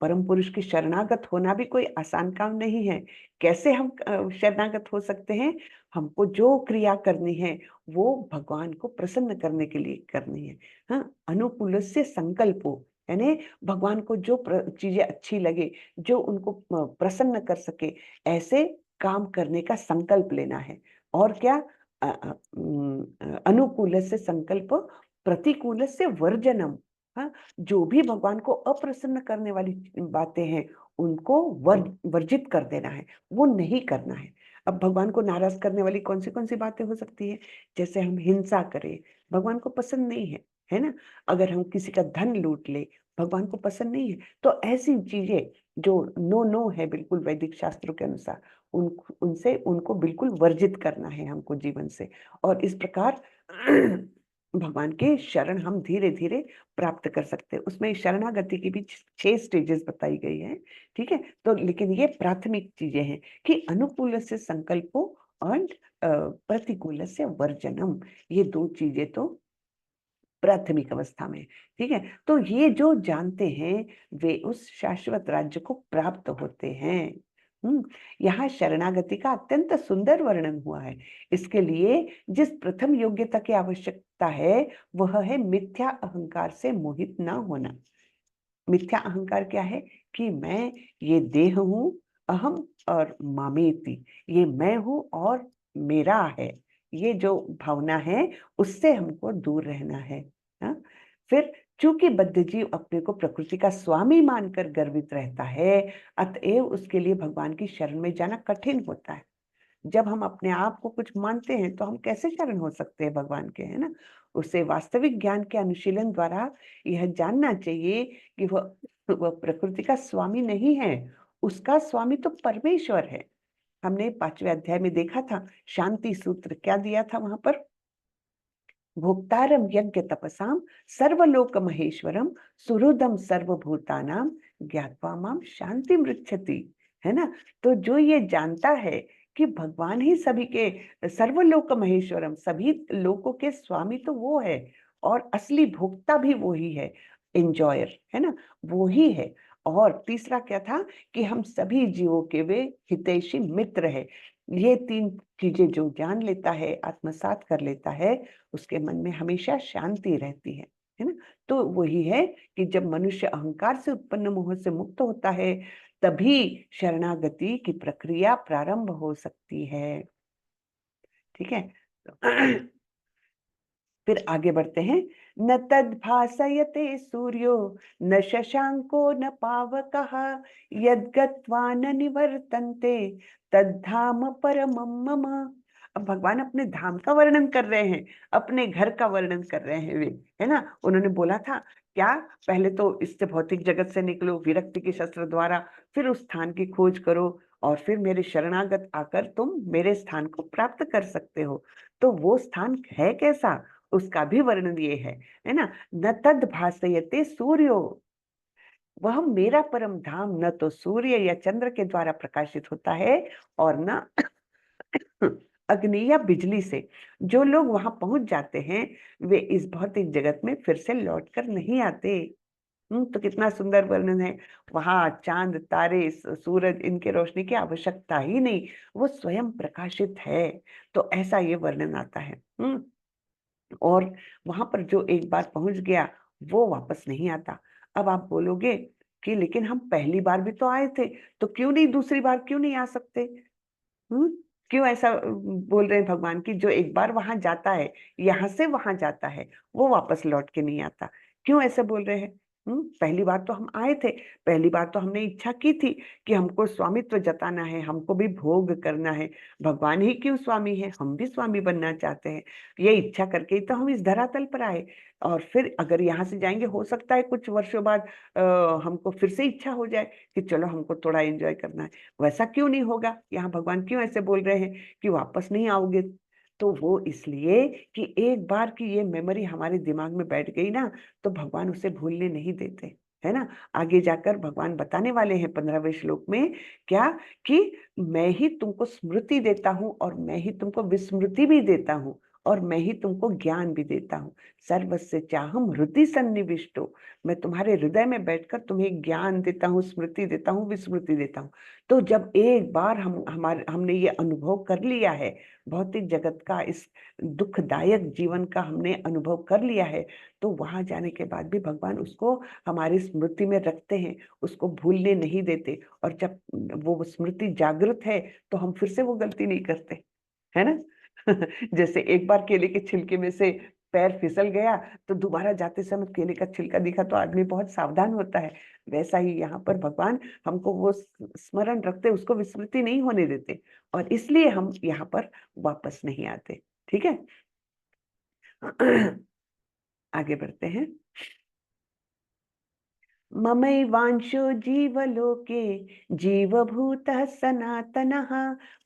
परम पुरुष के शरणागत होना भी कोई आसान काम नहीं है। कैसे हम शरणागत हो सकते हैं, हमको जो क्रिया करनी है वो भगवान को प्रसन्न करने के लिए करनी है। हाँ, अनुकूलस्य संकल्पो, यानी भगवान को जो चीजें अच्छी लगे, जो उनको प्रसन्न कर सके, ऐसे काम करने का संकल्प लेना है। और क्या, अनुकूलस्य संकल्प, प्रतिकूलस्य वर्जनम। हाँ, जो भी भगवान को अप्रसन्न करने वाली बातें हैं, उनको वर्जित कर देना है, वो नहीं करना है। अब भगवान को नाराज करने वाली कौन सी बातें हो सकती है, जैसे हम हिंसा करें, भगवान को पसंद नहीं है ना। अगर हम किसी का धन लूट ले, भगवान को पसंद नहीं है। तो ऐसी चीजें जो नो नो है बिल्कुल वैदिक शास्त्रों के अनुसार, उनसे उनको बिल्कुल वर्जित करना है हमको जीवन से। और इस प्रकार भगवान के शरण हम धीरे धीरे प्राप्त कर सकते हैं। उसमें शरणागति की भी 6 स्टेजेस बताई गई है। ठीक है, तो लेकिन ये प्राथमिक चीजें हैं कि अनुकूल से संकल्पो और प्रतिकूलस्य वर्जनम, ये दो चीजें तो प्राथमिक अवस्था में, ठीक है। तो ये जो जानते हैं वे उस शाश्वत राज्य को प्राप्त होते हैं। यहाँ शरणागति का अत्यंत सुंदर वर्णन हुआ है। इसके लिए जिस प्रथम योग्यता की आवश्यकता है वह है मिथ्या अहंकार से मोहित ना होना। मिथ्या अहंकार क्या है कि मैं ये देह हूं, अहम और मामेति, ये मैं हूं और मेरा है, ये जो भावना है उससे हमको दूर रहना है। हाँ? फिर चूंकि बद्ध जीव अपने को प्रकृति का स्वामी मानकर गर्वित रहता है, अतएव उसके लिए भगवान की शरण में जाना कठिन होता है। जब हम अपने आप को कुछ मानते हैं तो हम कैसे शरण हो सकते हैं भगवान के, है ना। उसे वास्तविक ज्ञान के अनुशीलन द्वारा यह जानना चाहिए कि वह प्रकृति का स्वामी नहीं है, उसका स्वामी तो परमेश्वर है। हमने 5वें अध्याय में देखा था, शांति सूत्र क्या दिया था वहां पर, भोक्तारम यज्ञ तपसाम सर्वलोक महेश्वरम सुहृदम सर्वभूतानाम ज्ञात्वा माम शांति मृच्छति, है ना। तो जो ये जानता है कि भगवान ही सभी के सर्वलोक महेश्वरम, सभी लोकों के स्वामी तो वो है और असली भोक्ता भी वो ही है, एंजॉयर, है ना, वो ही है। और तीसरा क्या था कि हम सभी जीवों के वे हितैषी मित्र है। ये तीन चीजें जो जान लेता है, आत्मसात कर लेता है, उसके मन में हमेशा शांति रहती है ना। तो वही है कि जब मनुष्य अहंकार से उत्पन्न मोह से मुक्त होता है तभी शरणागति की प्रक्रिया प्रारंभ हो सकती है, ठीक है। फिर आगे बढ़ते हैं, न तद भासयते सूर्यो न शशांको न पावकः यद् गत्वा न निवर्तन्ते तद्धाम परमं मम। अब भगवान अपने धाम का वर्णन कर रहे हैं, अपने घर का वर्णन कर रहे हैं वे, है ना। उन्होंने बोला था क्या, पहले तो इससे भौतिक जगत से निकलो विरक्ति के शस्त्र द्वारा, फिर उस स्थान की खोज करो और फिर मेरे शरणागत आकर तुम मेरे स्थान को प्राप्त कर सकते हो। तो वो स्थान है कैसा, उसका भी वर्णन ये है ना। न तद भासयते सूर्यो, वह मेरा परम धाम न तो सूर्य या चंद्र के द्वारा प्रकाशित होता है और न अग्नि या बिजली से। जो लोग वहां पहुंच जाते हैं वे इस भौतिक जगत में फिर से लौट कर नहीं आते। तो कितना सुंदर वर्णन है। वहां चांद तारे सूरज इनके रोशनी की आवश्यकता ही नहीं, वो स्वयं प्रकाशित है। तो ऐसा ये वर्णन आता है। और वहां पर जो एक बार पहुंच गया वो वापस नहीं आता। अब आप बोलोगे कि लेकिन हम पहली बार भी तो आए थे, तो क्यों नहीं दूसरी बार क्यों नहीं आ सकते। हम्म क्यों ऐसा बोल रहे हैं भगवान की, जो एक बार वहां जाता है, यहां से वहां जाता है, वो वापस लौट के नहीं आता। क्यों ऐसे बोल रहे हैं। पहली बार तो हम आए थे, पहली बार तो हमने इच्छा की थी कि हमको स्वामित्व जताना है, हमको भी भोग करना है। भगवान ही क्यों स्वामी है, हम भी स्वामी बनना चाहते हैं। ये इच्छा करके ही तो हम इस धरातल पर आए। और फिर अगर यहाँ से जाएंगे, हो सकता है कुछ वर्षों बाद हमको फिर से इच्छा हो जाए कि चलो हमको थोड़ा एंजॉय करना है। वैसा क्यों नहीं होगा, यहाँ भगवान क्यों ऐसे बोल रहे हैं कि वापस नहीं आओगे। तो वो इसलिए कि एक बार की ये मेमोरी हमारे दिमाग में बैठ गई ना, तो भगवान उसे भूलने नहीं देते, है ना। आगे जाकर भगवान बताने वाले हैं 15वें श्लोक में क्या, कि मैं ही तुमको स्मृति देता हूं और मैं ही तुमको विस्मृति भी देता हूं और मैं ही तुमको ज्ञान भी देता हूँ। सर्वस्य चाहम हृदय सन्निविष्टो, मैं तुम्हारे हृदय में बैठकर तुम्हें ज्ञान देता हूँ, स्मृति देता हूँ, विस्मृति देता हूँ। तो जब एक बार हमने ये अनुभव कर लिया है, भौतिक जगत का इस दुखदायक जीवन का हमने अनुभव कर लिया है, तो वहां जाने के बाद भी भगवान उसको हमारी स्मृति में रखते हैं, उसको भूलने नहीं देते। और जब वो स्मृति जागृत है तो हम फिर से वो गलती नहीं करते, है ना। जैसे एक बार केले के छिलके में से पैर फिसल गया तो दोबारा जाते समय केले का छिलका दिखा तो आदमी बहुत सावधान होता है। वैसा ही यहाँ पर भगवान हमको वो स्मरण रखते, उसको विस्मृति नहीं होने देते, और इसलिए हम यहाँ पर वापस नहीं आते, ठीक है। आगे बढ़ते हैं। ममैवांशो जीवलोके जीवभूतः सनातनः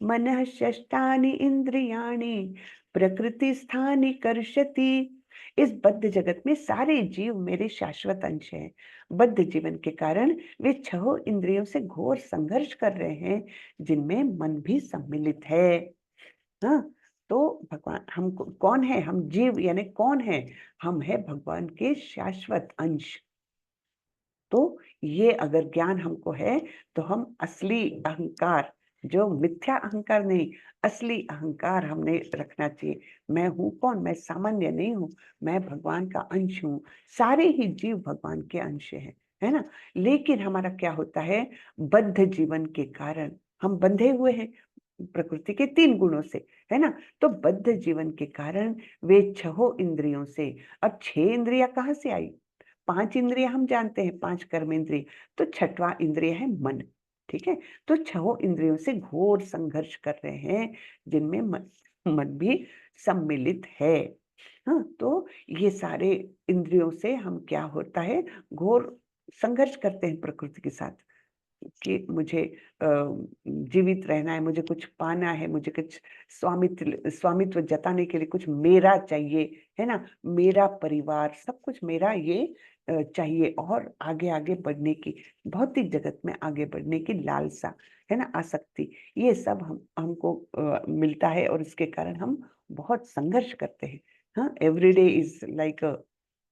मनः षष्ठानि इंद्रियाणि प्रकृतिस्थानि कर्षति। इस बद्ध जगत में सारे जीव मेरे शाश्वत अंश हैं। बद्ध जीवन के कारण वे 6 इंद्रियों से घोर संघर्ष कर रहे हैं, जिनमें मन भी सम्मिलित है। हाँ, तो भगवान हम कौन है? हम जीव यानी कौन है? हम है भगवान के शाश्वत अंश। तो ये अगर ज्ञान हमको है तो हम असली अहंकार, जो मिथ्या अहंकार नहीं, असली अहंकार हमने रखना चाहिए। मैं हूँ कौन? मैं सामान्य नहीं हूँ, मैं भगवान का अंश हूँ। सारे ही जीव भगवान के अंश हैं, है ना? लेकिन हमारा क्या होता है, बद्ध जीवन के कारण हम बंधे हुए हैं प्रकृति के 3 गुणों से, है ना? तो बद्ध जीवन के कारण वे 6 इंद्रियों से, अब 6 इंद्रियां कहाँ से आई? 5 इंद्रियां हम जानते हैं, 5 कर्मेंद्रिय, तो छठवां इंद्रिय है मन। ठीक है? तो 6 इंद्रियों से घोर संघर्ष कर रहे हैं, जिनमें मन भी सम्मिलित है। हाँ, तो ये सारे इंद्रियों से हम क्या होता है, घोर संघर्ष करते हैं प्रकृति के साथ कि मुझे जीवित रहना है, मुझे कुछ पाना है, मुझे कुछ स्वामित्व स्वामित्व जताने के लिए कुछ मेरा चाहिए, है ना? मेरा परिवार, सब कुछ मेरा, ये चाहिए, और आगे-आगे बढ़ने की, भौतिक जगत में आगे बढ़ने की लालसा, है ना? आसक्ति, ये सब हमको मिलता है, और इसके कारण हम बहुत संघर्ष करते हैं। हाँ, every day is like a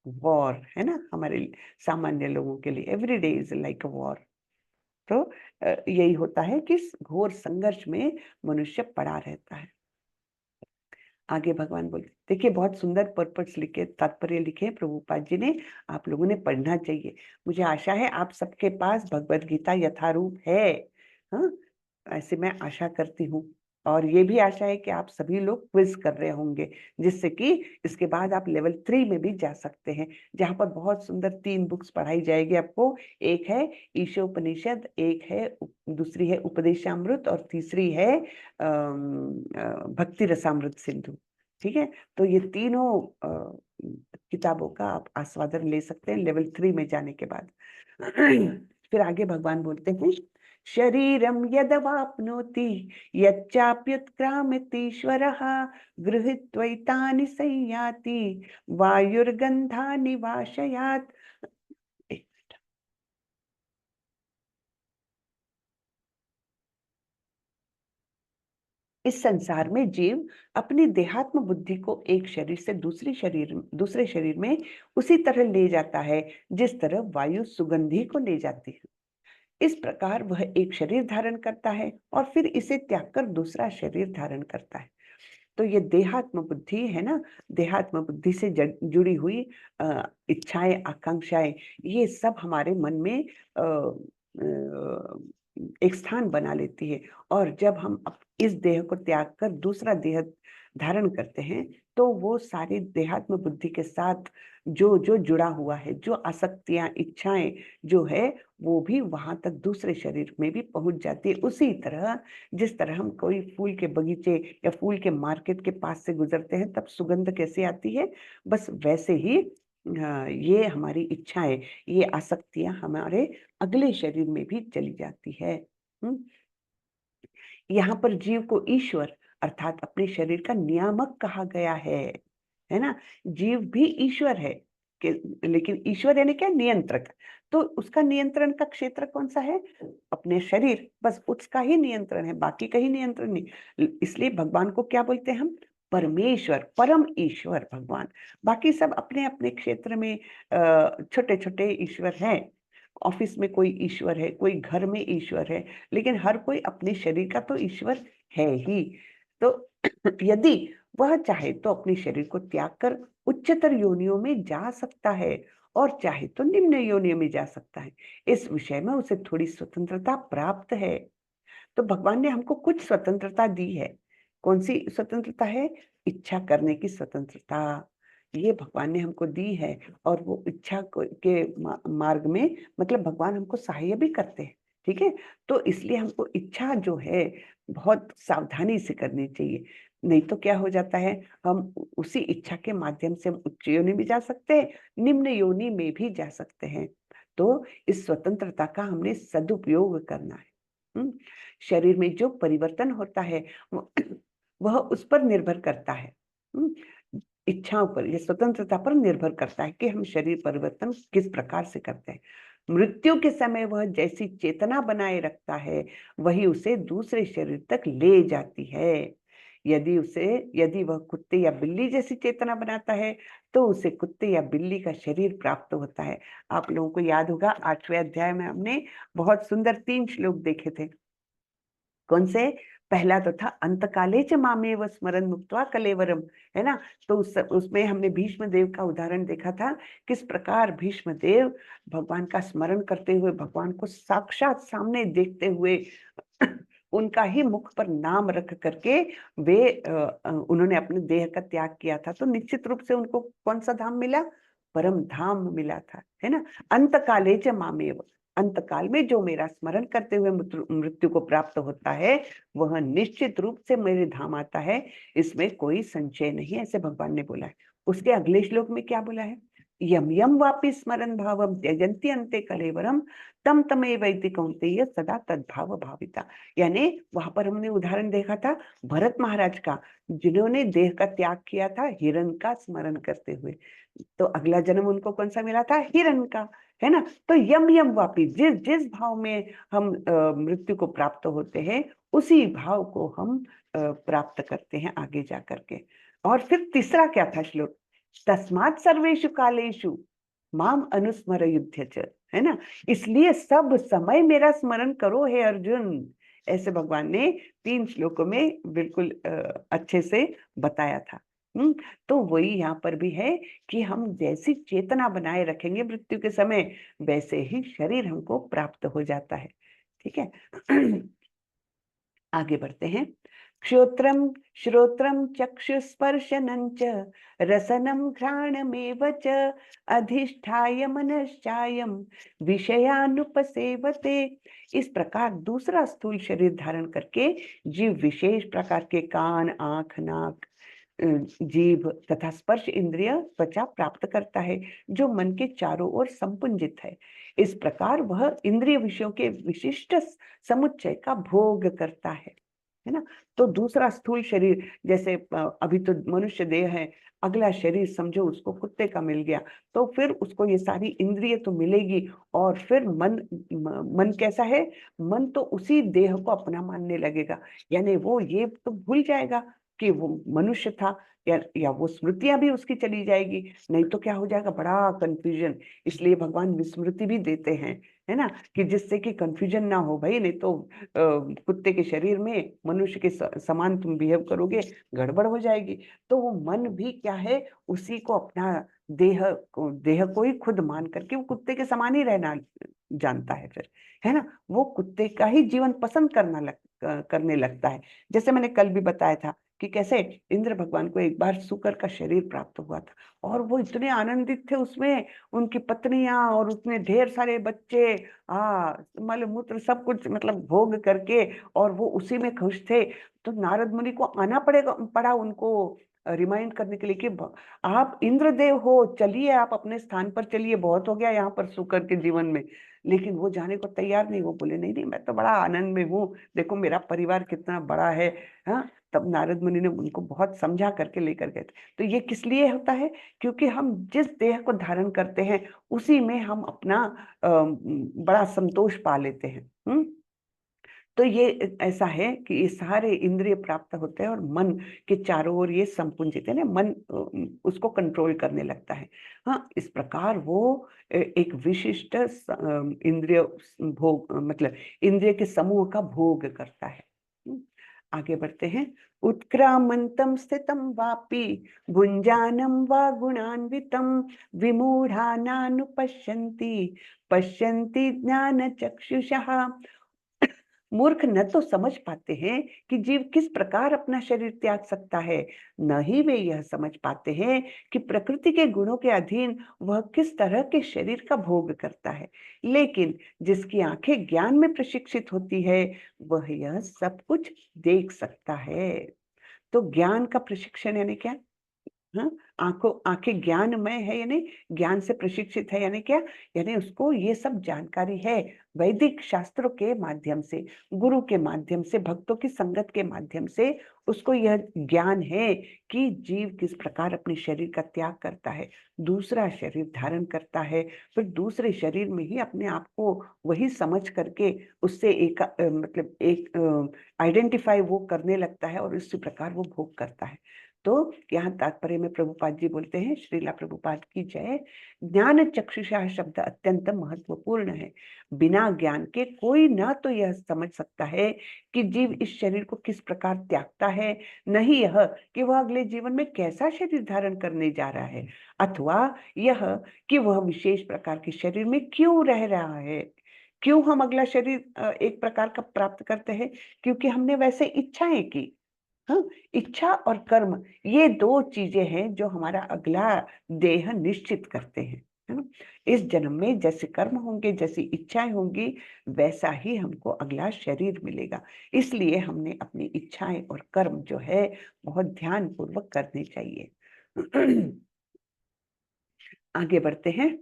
war, है ना? हमारे सामान्य लोगों के लिए every day is like a war. तो यही होता है कि इस घोर संघर्ष में मनुष्य पड़ा रहता है। आगे भगवान बोलते, देखिए बहुत सुंदर पर्पस लिखे, तात्पर्य लिखे हैं प्रभुपाद जी ने, आप लोगों ने पढ़ना चाहिए। मुझे आशा है आप सबके पास भगवत गीता यथारूप है। हाँ, ऐसे मैं आशा करती हूँ, और ये भी आशा है कि आप सभी लोग क्विज कर रहे होंगे, जिससे कि इसके बाद आप लेवल 3 में भी जा सकते हैं, जहाँ पर बहुत सुंदर 3 बुक्स पढ़ाई जाएगी आपको। एक है ईशोपनिषद, एक है दूसरी है उपदेशामृत, और तीसरी है भक्ति रसामृत सिंधु। ठीक है? तो ये तीनों किताबों का आप आस्वादन ले सकते हैं लेवल 3 में जाने के बाद। फिर आगे भगवान बोलते हैं, शरीरम यदवाप्नोति यच्चाप्युत्क्रामतीश्वरः गृहीत्वैतानि संयाति वायुर्गन्धानि वाशयात्। इस संसार में जीव अपनी देहात्म बुद्धि को एक शरीर से दूसरे शरीर में उसी तरह ले जाता है, जिस तरह वायु सुगंधि को ले जाती है। इस प्रकार वह एक शरीर धारण करता है और फिर इसे त्याग कर दूसरा शरीर धारण करता है। तो ये देहात्म बुद्धि है ना, देहात्म बुद्धि से जुड़ी हुई इच्छाएं, आकांक्षाएं, ये सब हमारे मन में एक स्थान बना लेती है। और जब हम इस देह को त्याग कर दूसरा देह धारण करते हैं, तो वो सारी देहात्म बुद्धि के साथ जो जो जुड़ा हुआ है, जो आसक्तियां, इच्छाएं जो है, वो भी वहां तक दूसरे शरीर में भी पहुंच जाती है। उसी तरह जिस तरह हम कोई फूल के बगीचे या फूल के मार्केट के पास से गुजरते हैं, तब सुगंध कैसे आती है, बस वैसे ही ये हमारी इच्छाएं, ये आसक्तियां हमारे अगले शरीर में भी चली जाती है। हम्म, यहाँ पर जीव को ईश्वर अर्थात अपने शरीर का नियामक कहा गया है ना? जीव भी ईश्वर है, कि लेकिन ईश्वर यानी क्या? नियंत्रक। तो उसका नियंत्रण का क्षेत्र कौन सा है? अपने शरीर, बस उसका ही नियंत्रण है, बाकी का ही नियंत्रण नहीं। इसलिए भगवान को क्या बोलते हैं हम? परमेश्वर, परम ईश्वर भगवान। बाकी सब अपने अपने क्षेत्र में छोटे छोटे ईश्वर हैं। ऑफिस में कोई ईश्वर है, कोई घर में ईश्वर है, लेकिन हर कोई अपने शरीर का तो ईश्वर है ही। तो यदि वह चाहे तो अपने शरीर को त्याग कर उच्चतर योनियों में जा सकता है, और चाहे तो निम्न योनियों में जा सकता है। इस विषय में उसे थोड़ी स्वतंत्रता प्राप्त है। तो भगवान ने हमको कुछ स्वतंत्रता दी है। कौन सी स्वतंत्रता है? इच्छा करने की स्वतंत्रता, ये भगवान ने हमको दी है। और वो इच्छा के मार्ग में, मतलब भगवान हमको सहाय भी करते हैं। ठीक है? तो इसलिए हमको इच्छा जो है बहुत सावधानी से करनी चाहिए, नहीं तो क्या हो जाता है, हम उसी इच्छा के माध्यम से हम उच्च योनि में जा सकते हैं, निम्न योनि में भी जा सकते हैं। तो इस स्वतंत्रता का हमने सदुपयोग करना है। हम्म, शरीर में जो परिवर्तन होता है वह उस पर निर्भर करता है। हम्म, इच्छाओं पर, ये स्वतंत्रता पर निर्भर करता है कि हम शरीर परिवर्तन किस प्रकार से करते हैं। मृत्यु के समय वह जैसी चेतना बनाए रखता है, वही उसे दूसरे शरीर तक ले जाती है। यदि वह कुत्ते या बिल्ली जैसी चेतना बनाता है तो उसे कुत्ते या बिल्ली का शरीर प्राप्त होता है। आप लोगों को याद होगा 8वें अध्याय में हमने बहुत सुंदर 3 श्लोक देखे थे। कौन से? पहला तो था अंतकाले च मामेव स्मरन् मुक्त्वा कलेवरम, है ना। तो उसमें हमने भीष्म देव का उदाहरण देखा था, किस प्रकार भीष्म देव भगवान का स्मरण करते हुए, भगवान को साक्षात सामने देखते हुए उनका ही मुख पर नाम रख करके उन्होंने अपने देह का त्याग किया था। तो निश्चित रूप से उनको कौन सा धाम मिला? परम धाम मिला था, है ना। अंतकाले च मामेव, अंतकाल में जो मेरा स्मरण करते हुए मृत्यु को प्राप्त होता है वह निश्चित रूप से मेरे धाम आता है, इसमें कोई संशय नहीं, ऐसे भगवान ने बोला है। उसके अगले श्लोक में क्या बोला है? यम यम वापि स्मरण भावम त्यजन्ति अन्ते कलेवरम तम तमेवैति कौन्तेय सदा तद्भाव भाविता। यानी वहां पर हमने उदाहरण देखा था भरत महाराज का, जिन्होंने देह का त्याग किया था हिरण का स्मरण करते हुए। तो अगला जन्म उनको कौन सा मिला था? हिरण का, है ना। तो यम यम वापी, जिस जिस भाव में हम मृत्यु को प्राप्त होते हैं उसी भाव को हम प्राप्त करते हैं आगे जा करके। और फिर तीसरा क्या था श्लोक? तस्मात् सर्वेषु कालेषु माम अनुस्मर युध्य च, है ना। इसलिए सब समय मेरा स्मरण करो हे अर्जुन, ऐसे भगवान ने 3 श्लोकों में बिल्कुल अच्छे से बताया था। तो वही यहाँ पर भी है कि हम जैसी चेतना बनाए रखेंगे मृत्यु के समय, वैसे ही शरीर हमको प्राप्त हो जाता है। ठीक है। आगे बढ़ते हैं। श्रोत्रम श्रोत्रम चक्षुस्पर्शनं च रसनं घ्राणमेव च अधिष्ठाय मनश्चायं विषयानुपसेवते। इस प्रकार दूसरा स्थूल शरीर धारण करके जीव विशेष प्रकार के कान, आंख, नाक, जीभ तथा स्पर्श इंद्रिय त्वचा प्राप्त करता है, जो मन के चारों ओर संपुंजित है। इस प्रकार वह इंद्रिय विषयों के विशिष्ट समुच्चय का भोग करता है ना। तो दूसरा स्थूल शरीर, जैसे अभी तो मनुष्य देह है, अगला शरीर समझो उसको कुत्ते का मिल गया, तो फिर उसको ये सारी इंद्रिय तो मिलेगी, और फिर मन कैसा है? मन तो उसी देह को अपना मानने लगेगा, यानी वो ये तो भूल जाएगा कि वो मनुष्य था, या वो स्मृतियां भी उसकी चली जाएगी। नहीं तो क्या हो जाएगा? बड़ा कंफ्यूजन। इसलिए भगवान विस्मृति भी देते हैं, है ना, कि जिससे कि कंफ्यूजन ना हो भाई। नहीं तो कुत्ते के शरीर में मनुष्य के समान तुम बिहेव करोगे, गड़बड़ हो जाएगी। तो वो मन भी क्या है? उसी को अपना देह को ही खुद मान करके वो कुत्ते के समान ही रहना जानता है फिर, है ना। वो कुत्ते का ही जीवन पसंद करने लगता है। जैसे मैंने कल भी बताया था कि कैसे इंद्र भगवान को एक बार सूकर का शरीर प्राप्त हुआ था, और वो इतने आनंदित थे उसमें, उनकी पत्नियां और उसमें ढेर सारे बच्चे, मल मूत्र सब कुछ मतलब भोग करके, और वो उसी में खुश थे। तो नारद मुनि को आना पड़ा उनको रिमाइंड करने के लिए कि आप इंद्रदेव हो, चलिए आप अपने स्थान पर चलिए, बहुत हो गया यहाँ पर सूकर के जीवन में। लेकिन वो जाने को तैयार नहीं, वो बोले नहीं नहीं, मैं तो बड़ा आनंद में हूँ, देखो मेरा परिवार कितना बड़ा है। हाँ, तब नारद मुनि ने उनको बहुत समझा करके लेकर गए थे। तो ये किस लिए होता है? क्योंकि हम जिस देह को धारण करते हैं उसी में हम अपना बड़ा संतोष पा लेते हैं। तो ये ऐसा है कि ये सारे इंद्रिय प्राप्त होते हैं और मन के चारों ओर ये संपुंजित है ना, मन उसको कंट्रोल करने लगता है। हाँ, इस प्रकार वो एक विशिष्ट इंद्रिय भोग, मतलब इंद्रिय के समूह का भोग करता है। आगे बढ़ते हैं। उत्क्रामंतम स्थितम वापि भुंजानम वा गुणान्वितम विमूढ़ा नानुपश्यन्ति पश्यन्ति ज्ञान चक्षुषः। मूर्ख न तो समझ पाते हैं कि जीव किस प्रकार अपना शरीर त्याग सकता है, न ही वे यह समझ पाते हैं कि प्रकृति के गुणों के अधीन वह किस तरह के शरीर का भोग करता है। लेकिन जिसकी आंखें ज्ञान में प्रशिक्षित होती है वह यह सब कुछ देख सकता है। तो ज्ञान का प्रशिक्षण यानी क्या? हाँ, आंखें ज्ञानमय है, यानी ज्ञान से प्रशिक्षित है, यानी क्या, यानी उसको ये सब जानकारी है वैदिक शास्त्रों के माध्यम से, गुरु के माध्यम से, भक्तों की संगत के माध्यम से उसको यह ज्ञान है कि जीव किस प्रकार अपने शरीर का त्याग करता है, दूसरा शरीर धारण करता है, फिर दूसरे शरीर में ही अपने आप को वही समझ करके उससे मतलब एक आइडेंटिफाई वो करने लगता है और इसी प्रकार वो भोग करता है। तो यहाँ तात्पर्य में प्रभुपाद जी बोलते हैं, श्रीला प्रभुपाद की जय, ज्ञान चक्षुषा शब्द अत्यंत महत्वपूर्ण है। बिना ज्ञान के कोई ना तो यह समझ सकता है कि जीव इस शरीर को किस प्रकार त्यागता है, नहीं यह कि वह अगले जीवन में कैसा शरीर धारण करने जा रहा है, अथवा यह कि वह विशेष प्रकार के शरीर में क्यों रह रहा है। क्यों हम अगला शरीर एक प्रकार का प्राप्त करते हैं? क्योंकि हमने वैसे इच्छाएं की। हाँ, इच्छा और कर्म ये दो चीजें हैं जो हमारा अगला देह निश्चित करते हैं, है ना। इस जन्म में जैसे कर्म होंगे, जैसी इच्छाएं होंगी, वैसा ही हमको अगला शरीर मिलेगा। इसलिए हमने अपनी इच्छाएं और कर्म जो है बहुत ध्यान पूर्वक करने चाहिए। आगे बढ़ते हैं।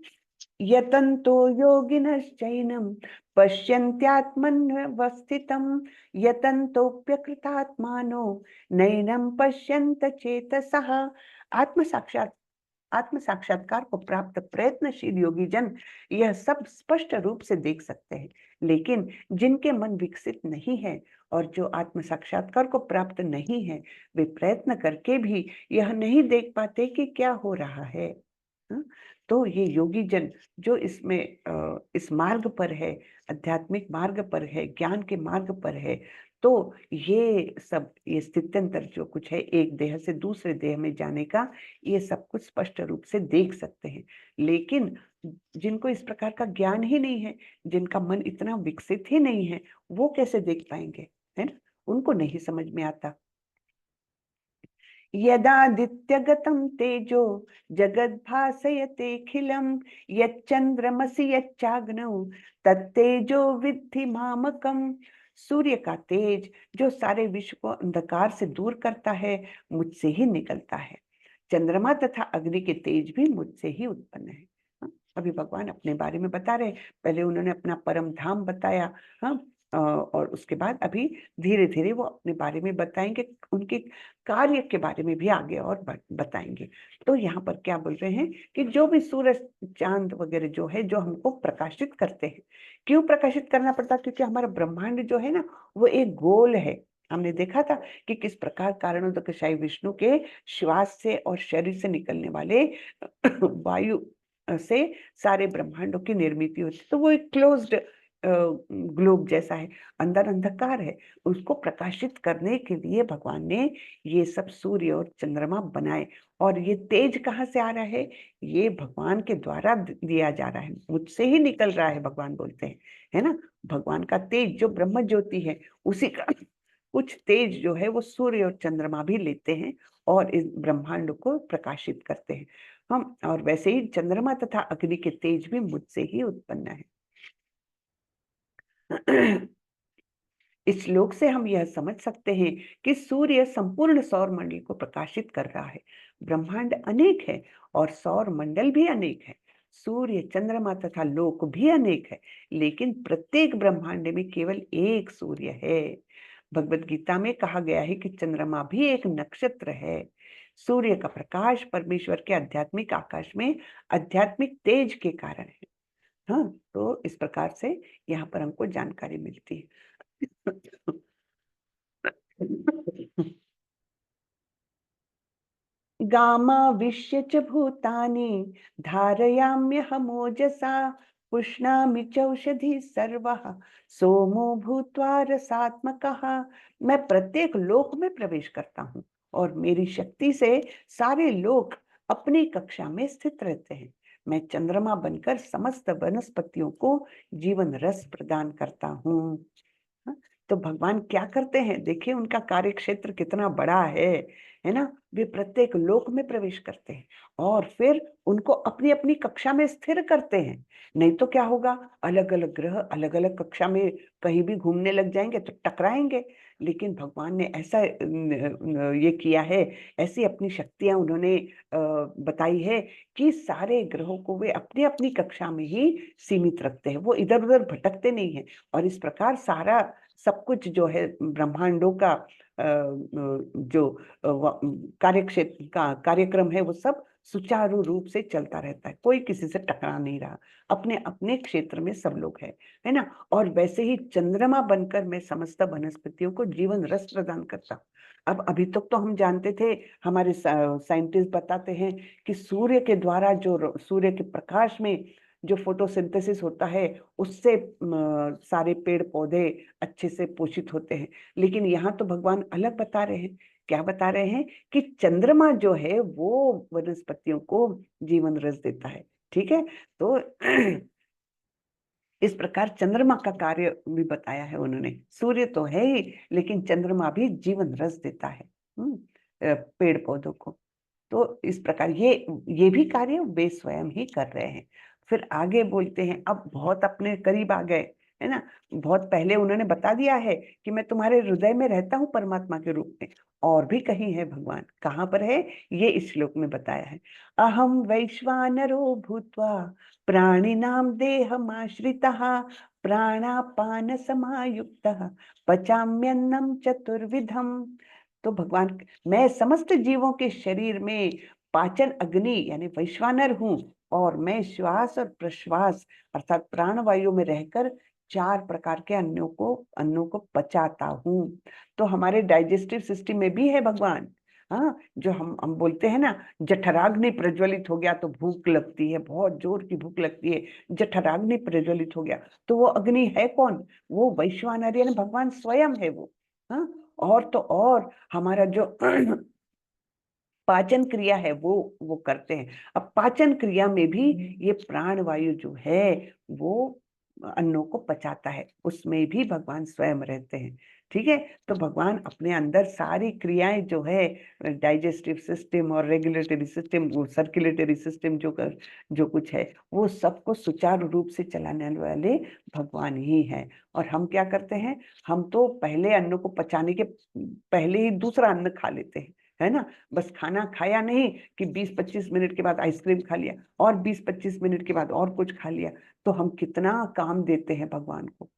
यतन्तो योगिनश्चैनं पश्यन्त्यात्मन्यवस्थितं यतन्तोऽप्यकृतात्मानो नैनं पश्यन्त चेतसः। आत्म साक्षात्कार को प्राप्त प्रयत्नशील योगी जन यह सब स्पष्ट रूप से देख सकते हैं, लेकिन जिनके मन विकसित नहीं है और जो आत्म साक्षात्कार को प्राप्त नहीं है, वे प्रयत्न करके भी यह नहीं देख पाते कि क्या हो रहा है। हाँ? तो ये योगी जन जो इस मार्ग पर है, आध्यात्मिक मार्ग पर है, ज्ञान के मार्ग पर है, तो ये स्थित्यंतर जो कुछ है, एक देह से दूसरे देह में जाने का, ये सब कुछ स्पष्ट रूप से देख सकते हैं। लेकिन जिनको इस प्रकार का ज्ञान ही नहीं है, जिनका मन इतना विकसित ही नहीं है, वो कैसे देख पाएंगे, है ना। उनको नहीं समझ में आता। यदादित्यगतं तेजो जगद्भासयतेऽखिलं यच्चंद्रमसि यच्चाग्नौ तत्तेजो विद्धि मामकम्। सूर्य का तेज जो सारे विश्व को अंधकार से दूर करता है, मुझसे ही निकलता है। चंद्रमा तथा अग्नि के तेज भी मुझसे ही उत्पन्न है। हाँ, अभी भगवान अपने बारे में बता रहे, पहले उन्होंने अपना परम धाम बताया। हाँ, और उसके बाद अभी धीरे धीरे वो अपने बारे में बताएंगे, उनके कार्य के बारे में भी आगे और बताएंगे। तो यहाँ पर क्या बोल रहे हैं कि जो भी सूरज चांद वगैरह जो है, जो हमको प्रकाशित करते हैं, क्यों प्रकाशित करना पड़ता? क्योंकि हमारा ब्रह्मांड जो है ना, वो एक गोल है। हमने देखा था कि किस प्रकार कारणोदकशाई विष्णु के श्वास से और शरीर से निकलने वाले वायु से सारे ब्रह्मांडों की निर्मित होती है। तो वो एक क्लोज्ड ग्लोब जैसा है, अंदर अंधकार है, उसको प्रकाशित करने के लिए भगवान ने ये सब सूर्य और चंद्रमा बनाए। और ये तेज कहाँ से आ रहा है? ये भगवान के द्वारा दिया जा रहा है, मुझसे ही निकल रहा है, भगवान बोलते हैं, है ना। भगवान का तेज जो ब्रह्म ज्योति है, उसी का कुछ तेज जो है वो सूर्य और चंद्रमा भी लेते हैं और इस ब्रह्मांड को प्रकाशित करते हैं। हम और वैसे ही चंद्रमा तथा अग्नि के तेज भी मुझसे ही उत्पन्न है। इस श्लोक से हम यह समझ सकते हैं कि सूर्य संपूर्ण सौर मंडल को प्रकाशित कर रहा है। ब्रह्मांड अनेक है और सौर मंडल भी अनेक है। सूर्य, चंद्रमा तथा लोक भी अनेक है, लेकिन प्रत्येक ब्रह्मांड में केवल एक सूर्य है। भगवत गीता में कहा गया है कि चंद्रमा भी एक नक्षत्र है। सूर्य का प्रकाश परमेश्वर के आध्यात्मिक आकाश में आध्यात्मिक तेज के कारण है। हाँ, तो इस प्रकार से यहाँ पर हमको जानकारी मिलती है। गामाविश्य च भूतानि धारयाम्यहमोजसा पुष्णामि चौषधि सर्वः सोमो भूत्वा रसात्मकः। मैं प्रत्येक लोक में प्रवेश करता हूँ और मेरी शक्ति से सारे लोक अपनी कक्षा में स्थित रहते हैं। मैं चंद्रमा बनकर समस्त वनस्पतियों को जीवन रस प्रदान करता हूँ। हाँ, तो भगवान क्या करते हैं? देखिए उनका कार्य क्षेत्र कितना बड़ा है है ना, वे प्रत्येक लोक में प्रवेश करते हैं और फिर उनको अपनी अपनी कक्षा में स्थिर करते हैं। नहीं तो क्या होगा, अलग अलग ग्रह अलग अलग कक्षा में कहीं भी घूमने लग जाएंगे तो टकराएंगे। लेकिन भगवान ने ऐसा ये किया है, ऐसी अपनी शक्तियां उन्होंने बताई है कि सारे ग्रहों को वे अपनी अपनी कक्षा में ही सीमित रखते हैं, वो इधर उधर भटकते नहीं है। और इस प्रकार सारा सब कुछ जो है ब्रह्मांडों का जो कार्यक्षेत्र का कार्यक्रम है वो सब सुचारू रूप से चलता रहता है, कोई किसी से टकरा नहीं रहा, अपने अपने क्षेत्र में सब लोग है ना। और वैसे ही चंद्रमा बनकर मैं समस्त वनस्पतियों को जीवन रस प्रदान करता हूँ। अब अभी तक तो हम जानते थे, हमारे साइंटिस्ट बताते हैं कि सूर्य के द्वारा जो सूर्य के प्रकाश में जो फोटोसिंथेसिस होता है उससे सारे पेड़ पौधे अच्छे से पोषित होते हैं। लेकिन यहाँ तो भगवान अलग बता रहे हैं। क्या बता रहे हैं कि चंद्रमा जो है वो वनस्पतियों को जीवन रस देता है। ठीक है, तो इस प्रकार चंद्रमा का कार्य भी बताया है उन्होंने। सूर्य तो है ही, लेकिन चंद्रमा भी जीवन रस देता है पेड़ पौधों को। तो इस प्रकार ये भी कार्य वे स्वयं ही कर रहे हैं। फिर आगे बोलते हैं, अब बहुत अपने करीब आ गए, है ना। बहुत पहले उन्होंने बता दिया है कि मैं तुम्हारे हृदय में रहता हूँ परमात्मा के रूप में। और भी कहीं है भगवान, कहाँ पर है ये इस श्लोक में बताया है। अहम वैश्वानरो भूत्वा प्राणिनाम देहमाश्रितः प्राणापान समायुक्तः पचाम्यन्नम चतुर्विधम। तो भगवान, मैं समस्त जीवों के शरीर में पाचन अग्नि यानी वैश्वानर हूँ, और मैं श्वास और प्रश्वास अर्थात प्राणवायु में रहकर 4 प्रकार के अन्नों को पचाता हूँ। तो हमारे डाइजेस्टिव सिस्टम में भी है भगवान। हाँ, जो हम बोलते हैं ना, जठराग्नि प्रज्वलित हो गया तो भूख लगती है, बहुत जोर की भूख लगती है, जठराग्नि प्रज्वलित हो गया, तो वो अग्नि है कौन? वो वैश्वानर यानी भगवान स्वयं है वो। हाँ, और तो और हमारा जो पाचन क्रिया है वो करते हैं। अब पाचन क्रिया में भी ये प्राण वायु जो है वो अन्नों को पचाता है, उसमें भी भगवान स्वयं रहते हैं। ठीक है, तो भगवान अपने अंदर सारी क्रियाएं जो है, डाइजेस्टिव सिस्टम और रेगुलेटरी सिस्टम, वो सर्कुलेटरी सिस्टम जो कुछ है, वो सबको सुचारू रूप से चलाने वाले भगवान ही है। और हम क्या करते हैं, हम तो पहले अन्न को पचाने के पहले ही दूसरा अन्न खा लेते हैं, है ना। बस खाना खाया नहीं कि 20-25 मिनट के बाद आइसक्रीम खा लिया, और 20-25 मिनट के बाद और कुछ खा लिया, तो हम कितना काम देते हैं भगवान को,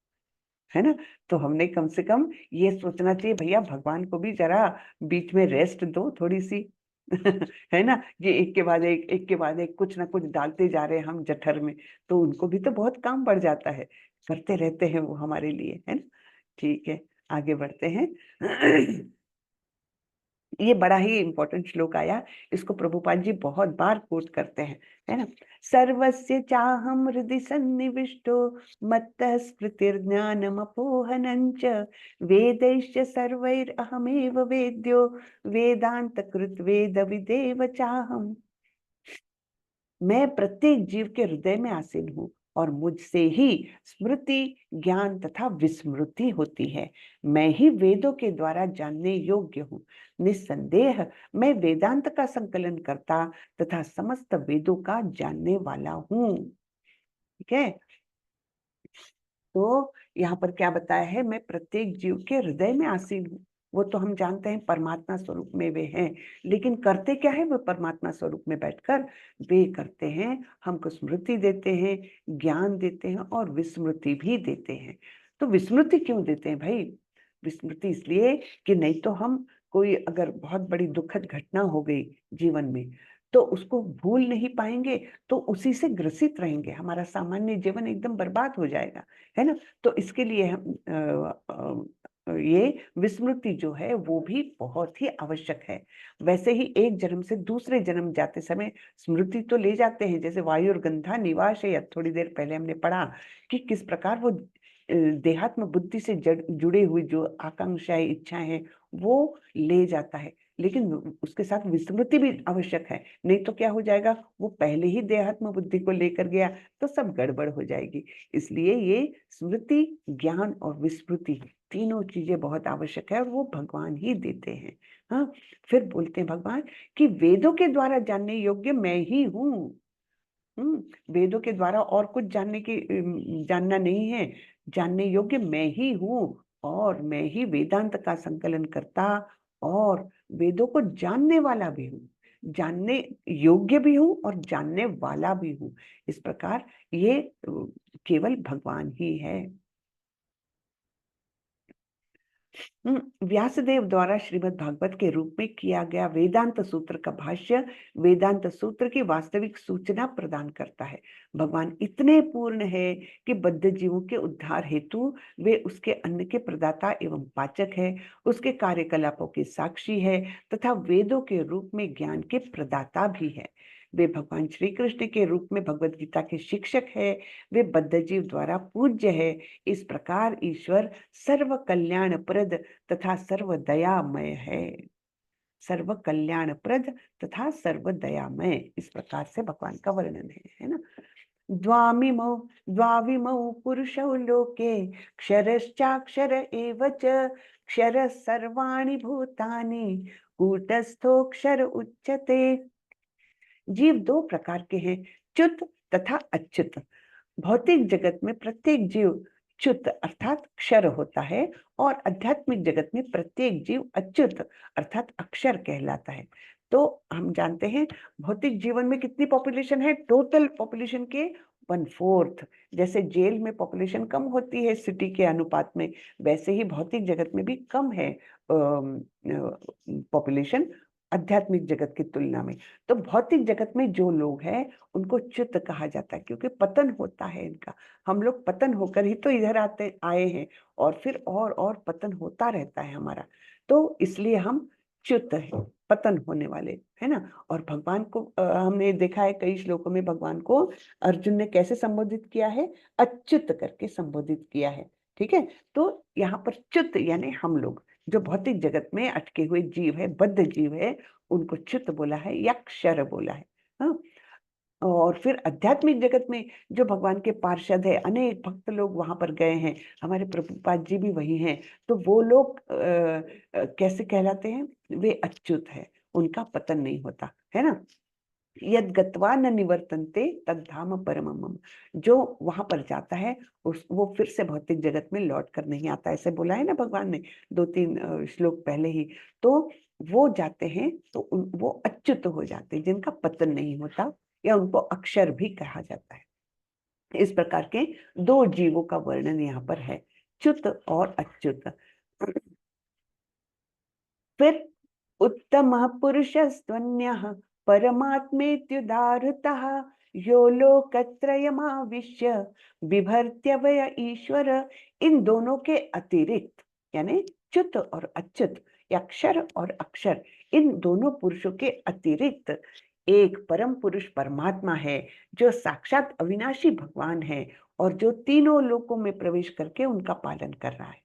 है ना। तो हमने कम से कम ये सोचना चाहिए, भैया भगवान को भी जरा बीच में रेस्ट दो थोड़ी सी। है ना, ये एक के बाद एक कुछ ना कुछ डालते जा रहे हैं हम जठर में, तो उनको भी तो बहुत काम बढ़ जाता है, करते रहते हैं वो हमारे लिए, है ना। ठीक है, आगे बढ़ते हैं। ये बड़ा ही इंपॉर्टेंट श्लोक आया, इसको प्रभुपाद जी बहुत बार कोट करते हैं, है ना। सर्वस्य चाहम हृदि सन्निविष्टो मत्तः स्मृतिर्ज्ञानमपोहनं च वेदैश्च सर्वैरहमेव वेद्यो वेदांत कृत वेद विदेव चाहम। मैं प्रत्येक जीव के हृदय में आसीन हूँ और मुझसे ही स्मृति, ज्ञान तथा विस्मृति होती है। मैं ही वेदों के द्वारा जानने योग्य हूँ। निस्संदेह मैं वेदांत का संकलन करता तथा समस्त वेदों का जानने वाला हूँ। ठीक है, तो यहाँ पर क्या बताया है, मैं प्रत्येक जीव के हृदय में आसीन हूँ। वो तो हम जानते हैं परमात्मा स्वरूप में वे हैं, लेकिन करते क्या है वो परमात्मा स्वरूप में बैठकर? वे करते हैं, हमको स्मृति देते हैं, ज्ञान देते हैं और विस्मृति भी देते हैं। तो विस्मृति क्यों देते हैं भाई? विस्मृति इसलिए कि नहीं तो हम कोई अगर बहुत बड़ी दुखद घटना हो गई जीवन में, तो उसको भूल नहीं पाएंगे, तो उसी से ग्रसित रहेंगे, हमारा सामान्य जीवन एकदम बर्बाद हो जाएगा, है ना। तो इसके लिए हम ये विस्मृति जो है वो भी बहुत ही आवश्यक है। वैसे ही एक जन्म से दूसरे जन्म जाते समय स्मृति तो ले जाते हैं, जैसे वायुर्गंधा निवास है, थोड़ी देर पहले हमने पढ़ा कि किस प्रकार वो देहात्म बुद्धि से जुड़े हुई जो आकांक्षाएं, इच्छाएं हैं, वो ले जाता है। लेकिन उसके साथ विस्मृति भी आवश्यक है, नहीं तो क्या हो जाएगा, वो पहले ही देहात्म बुद्धि को लेकर गया तो सब गड़बड़ हो जाएगी। इसलिए ये स्मृति, ज्ञान और विस्मृति तीनों चीजें बहुत आवश्यक है और वो भगवान ही देते हैं। हाँ, फिर बोलते हैं भगवान कि वेदों के द्वारा जानने योग्य मैं ही हूँ। वेदों के द्वारा और कुछ जानना नहीं है, जानने योग्य मैं ही हूँ, और मैं ही वेदांत का संकलन करता और वेदों को जानने वाला भी हूँ, जानने योग्य भी हूँ और जानने वाला भी हूँ। इस प्रकार ये केवल भगवान ही है। व्यासदेव द्वारा श्रीमद् भागवत के रूप में किया गया वेदांत सूत्र का भाष्य वेदांत सूत्र की वास्तविक सूचना प्रदान करता है। भगवान इतने पूर्ण है कि बद्ध जीवों के उद्धार हेतु वे उसके अन्न के प्रदाता एवं पाचक है, उसके कार्यकलापों के साक्षी है तथा वेदों के रूप में ज्ञान के प्रदाता भी है। वे भगवान श्री कृष्ण के रूप में भगवत गीता के शिक्षक है, वे बद्ध जीव द्वारा पूज्य है। इस प्रकार ईश्वर सर्व कल्याणप्रद तथा सर्व दयामय है। सर्व कल्याणप्रद तथा सर्व दयामय, इस प्रकार से भगवान का वर्णन है ना। द्वाविमौ पुरुषौ लोके क्षरश्चाक्षर एव च, क्षर सर्वाणि भूतानि कूटस्थोक्षर उच्यते। जीव दो प्रकार के हैं, च्युत तथा अच्युत। भौतिक जगत में प्रत्येक जीव च्युत अर्थात क्षर होता है और आध्यात्मिक जगत में प्रत्येक जीव अच्युत अर्थात अक्षर कहलाता है। तो हम जानते हैं भौतिक जीवन में कितनी पॉपुलेशन है, टोटल पॉपुलेशन के 1/4। जैसे जेल में पॉपुलेशन कम होती है सिटी के अनुपात में, वैसे ही भौतिक जगत में भी कम है पॉपुलेशन आध्यात्मिक जगत की तुलना में। तो भौतिक जगत में जो लोग हैं उनको च्युत कहा जाता है, क्योंकि पतन होता है इनका। हम लोग पतन होकर ही तो इधर आए हैं और फिर और पतन होता रहता है हमारा, तो इसलिए हम च्युत हैं, पतन होने वाले, है ना। और भगवान को हमने देखा है कई श्लोकों में भगवान को अर्जुन ने कैसे संबोधित किया है, अच्युत करके संबोधित किया है। ठीक है, तो यहाँ पर च्युत यानी हम लोग जो भौतिक जगत में अटके हुए जीव है, बद्ध जीव है, उनको च्युत बोला है या क्षर बोला है। हाँ, और फिर आध्यात्मिक जगत में जो भगवान के पार्षद है, अनेक भक्त लोग वहां पर गए हैं, हमारे प्रभुपाद जी भी वही हैं, तो वो लोग कैसे कहलाते हैं, वे अच्युत है, उनका पतन नहीं होता है ना। यद गत्वा न निवर्तन्ते तद धाम परमम मम। जो वहां पर जाता है वो फिर से भौतिक जगत में लौट कर नहीं आता, ऐसे बोला है ना भगवान ने 2-3 श्लोक पहले ही। तो वो जाते हैं तो वो अच्युत हो जाते हैं, जिनका पतन नहीं होता, या उनको अक्षर भी कहा जाता है। इस प्रकार के दो जीवों का वर्णन यहाँ पर है, च्युत और अच्युत। फिर उत्तमः पुरुषस्त्वन्यः परमात्मेत्युदाहृतः यो लोकत्रयमाविश्य बिभर्त्यवय ईश्वर। इन दोनों के अतिरिक्त यानी च्युत और अच्युत या क्षर और अक्षर, इन दोनों पुरुषों के अतिरिक्त एक परम पुरुष परमात्मा है जो साक्षात अविनाशी भगवान है और जो तीनों लोकों में प्रवेश करके उनका पालन कर रहा है।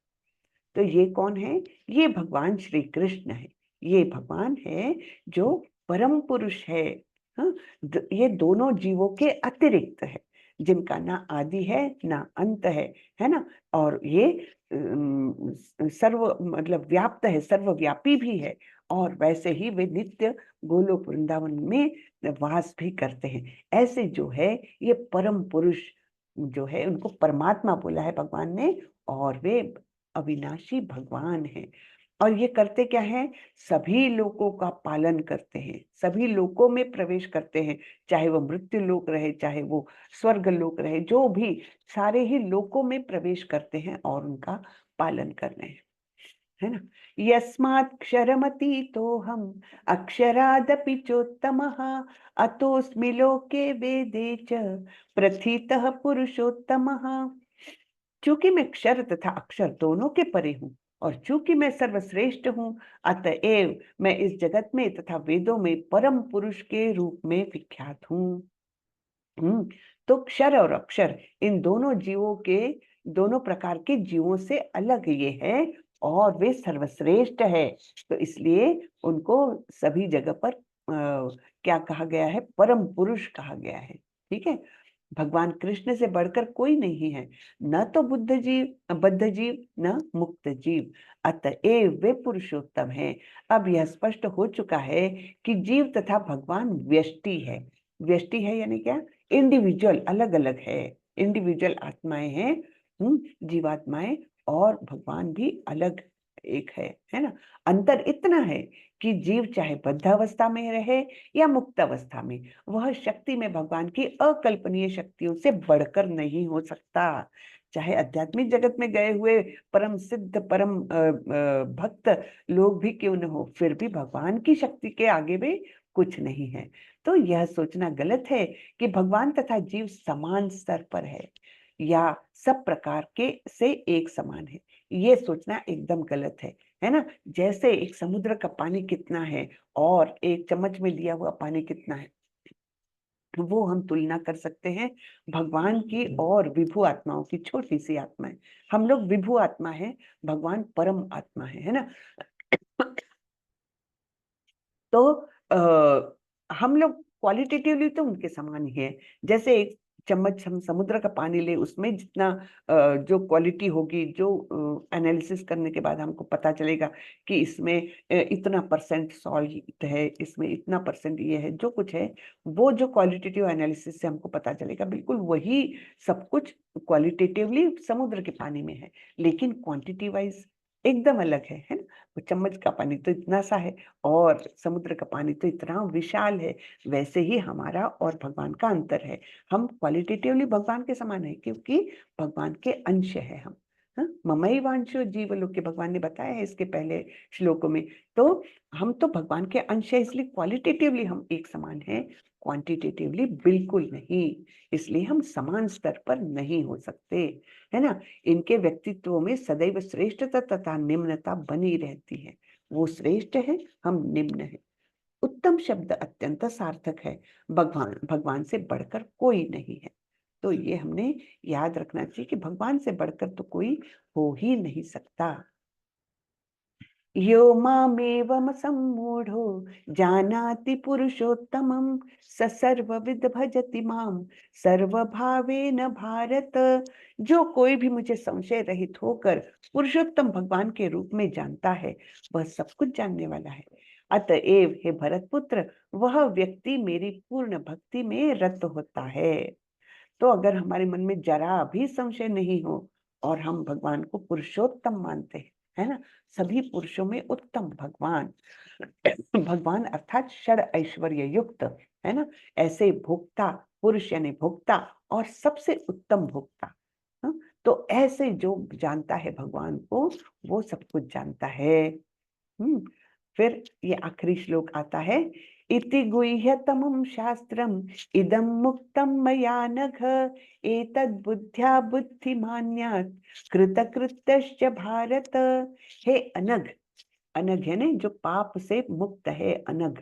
तो ये कौन है, ये भगवान श्री कृष्ण है। ये भगवान है जो परम पुरुष है। हाँ, ये दोनों जीवों के अतिरिक्त है, जिनका ना आदि है ना अंत है ना। और ये सर्व मतलब व्याप्त है, सर्वव्यापी भी है, और वैसे ही वे नित्य गोलोक वृंदावन में वास भी करते हैं। ऐसे जो है ये परम पुरुष जो है उनको परमात्मा बोला है भगवान ने, और वे अविनाशी भगवान हैं। और ये करते क्या है, सभी लोकों का पालन करते हैं, सभी लोकों में प्रवेश करते हैं, चाहे वो मृत्यु लोक रहे चाहे वो स्वर्ग लोक रहे, जो भी सारे ही लोकों में प्रवेश करते हैं और उनका पालन कर रहे हैं, है ना। यस्मात् क्षरमतीतोऽहम् अक्षरादपि चोत्तमः अतोऽस्मि लोके वेदे च प्रथितः पुरुषोत्तमः। चूंकि मैं क्षर तथा अक्षर दोनों के परे हूँ और चूंकि मैं सर्वश्रेष्ठ हूँ, अतएव मैं इस जगत में तथा वेदों में परम पुरुष के रूप में विख्यात हूँ। तो क्षर और अक्षर इन दोनों जीवों के, दोनों प्रकार के जीवों से अलग ये है, और वे सर्वश्रेष्ठ है। तो इसलिए उनको सभी जगह पर क्या कहा गया है, परम पुरुष कहा गया है। ठीक है, भगवान कृष्ण से बढ़कर कोई नहीं है, न तो बद्ध जीव न मुक्त जीव, अतएव वे पुरुषोत्तम है। अब यह स्पष्ट हो चुका है कि जीव तथा भगवान व्यष्टि है। व्यष्टि है यानी क्या, इंडिविजुअल, अलग अलग है, इंडिविजुअल आत्माएं हैं, जीवात्माएं, और भगवान भी अलग एक है ना। अंतर इतना है कि जीव चाहे बद्ध अवस्था में रहे या मुक्त अवस्था में, वह शक्ति में भगवान की अकल्पनीय शक्तियों से बढ़कर नहीं हो सकता। चाहे आध्यात्मिक जगत में गए हुए परम सिद्ध, परम भक्त लोग भी क्यों न हो, फिर भी भगवान की शक्ति के आगे भी कुछ नहीं है। तो यह सोचना गलत है कि भगवान तथा जीव समान स्तर पर है या सब प्रकार के से एक समान है। ये सोचना एकदम गलत है ना। जैसे एक समुद्र का पानी कितना है और एक चम्मच में लिया हुआ पानी कितना है, वो हम तुलना कर सकते हैं भगवान की और विभु आत्माओं की। छोटी सी आत्मा है, हम लोग विभु आत्मा है, भगवान परम आत्मा है ना। तो हम लोग क्वालिटेटिवली तो उनके समान ही है। जैसे एक चम्मच हम समुद्र का पानी ले, उसमें जितना जो क्वालिटी होगी, जो एनालिसिस करने के बाद हमको पता चलेगा कि इसमें इतना परसेंट सॉल्ट है, इसमें इतना परसेंट ये है, जो कुछ है वो जो क्वालिटेटिव एनालिसिस से हमको पता चलेगा, बिल्कुल वही सब कुछ क्वालिटेटिवली समुद्र के पानी में है। लेकिन क्वांटिटी वाइज एकदम अलग है ना। वो चम्मच का पानी तो इतना सा है और समुद्र का पानी तो इतना विशाल है। वैसे ही हमारा और भगवान का अंतर है। हम क्वालिटेटिवली भगवान के समान है क्योंकि भगवान के अंश है हम। हाँ, ममैवांशो जीवलोके, भगवान ने बताया है इसके पहले श्लोकों में। तो हम तो भगवान के अंश है, इसलिए क्वालिटेटिवली हम एक समान हैं, क्वांटिटेटिवली बिल्कुल नहीं। इसलिए हम समान स्तर पर नहीं हो सकते, है ना। इनके व्यक्तित्व में सदैव श्रेष्ठता तथा निम्नता बनी रहती है। वो श्रेष्ठ है, हम निम्न है। उत्तम शब्द अत्यंत सार्थक है। भगवान भगवान से बढ़कर कोई नहीं है। तो ये हमने याद रखना चाहिए कि भगवान से बढ़कर तो कोई हो ही नहीं सकता। यो मामेवम सम्मूढ़ो जानाति पुरुषोत्तमं स सर्वविद भजति माम सर्वभावेन भारत। जो कोई भी मुझे संशय रहित होकर पुरुषोत्तम भगवान के रूप में जानता है, वह सब कुछ जानने वाला है। अतएव हे भरत पुत्र, वह व्यक्ति मेरी पूर्ण भक्ति में रत होता है। तो अगर हमारे मन में जरा भी संशय नहीं हो और हम भगवान को पुरुषोत्तम मानते हैं, है ना, सभी पुरुषों में उत्तम भगवान, भगवान अर्थात षड ऐश्वर्य युक्त, है ना, ऐसे भोक्ता, पुरुष यानी भोक्ता और सबसे उत्तम भोक्ता। हाँ, तो ऐसे जो जानता है भगवान को, वो सब कुछ जानता है। फिर ये आखिरी श्लोक आता है, इति गुह्यतमं शास्त्रम इदं मुक्तं मया नघ एतद् बुद्ध्या बुद्धिमान्यात् कृतकृत्यश्च भारत। हे अनघ, अनघ यानी जो पाप से मुक्त है, अनघ,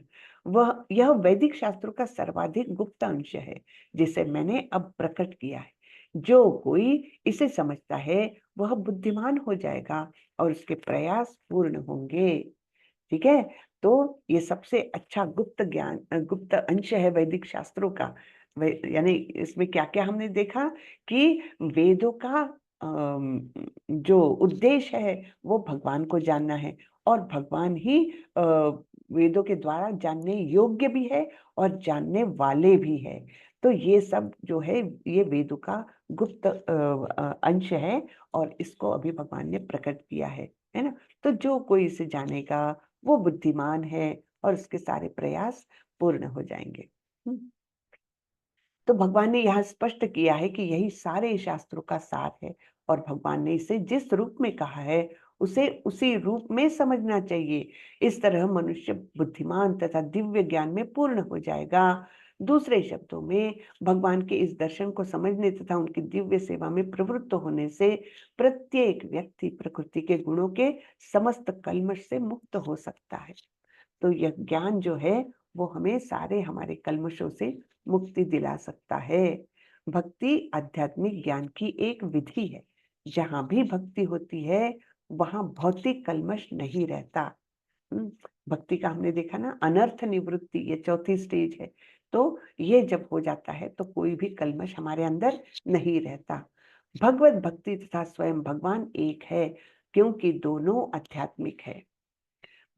वह यह वैदिक शास्त्रों का सर्वाधिक गुप्त अंश है जिसे मैंने अब प्रकट किया है। जो कोई इसे समझता है वह बुद्धिमान हो जाएगा और उसके प्रयास पूर्ण होंगे। ठीक है, तो ये सबसे अच्छा गुप्त ज्ञान, गुप्त अंश है वैदिक शास्त्रों का। यानी इसमें क्या क्या हमने देखा कि वेदों का जो उद्देश्य है वो भगवान को जानना है, और भगवान ही वेदों के द्वारा जानने योग्य भी है और जानने वाले भी है। तो ये सब जो है ये वेदों का गुप्त अंश है और इसको अभी भगवान ने प्रकट किया है ना। तो जो कोई इसे जानेगा वो बुद्धिमान है और उसके सारे प्रयास पूर्ण हो जाएंगे। तो भगवान ने यहाँ स्पष्ट किया है कि यही सारे शास्त्रों का सार है और भगवान ने इसे जिस रूप में कहा है उसे उसी रूप में समझना चाहिए। इस तरह मनुष्य बुद्धिमान तथा दिव्य ज्ञान में पूर्ण हो जाएगा। दूसरे शब्दों में, भगवान के इस दर्शन को समझने तथा उनकी दिव्य सेवा में प्रवृत्त होने से प्रत्येक व्यक्ति प्रकृति के गुणों के समस्त कल्मश से मुक्त हो सकता है। तो यह ज्ञान जो है वो हमें सारे हमारे कल्मशों से मुक्ति दिला सकता है। भक्ति आध्यात्मिक ज्ञान की एक विधि है। जहां भी भक्ति होती है वहां भौतिक कल्मश नहीं रहता। भक्ति का हमने देखा ना, अनर्थ निवृत्ति, ये चौथी स्टेज है। तो ये जब हो जाता है तो कोई भी कल्मश हमारे अंदर नहीं रहता। भगवत भक्ति तथा स्वयं भगवान एक है, क्योंकि दोनों आध्यात्मिक है।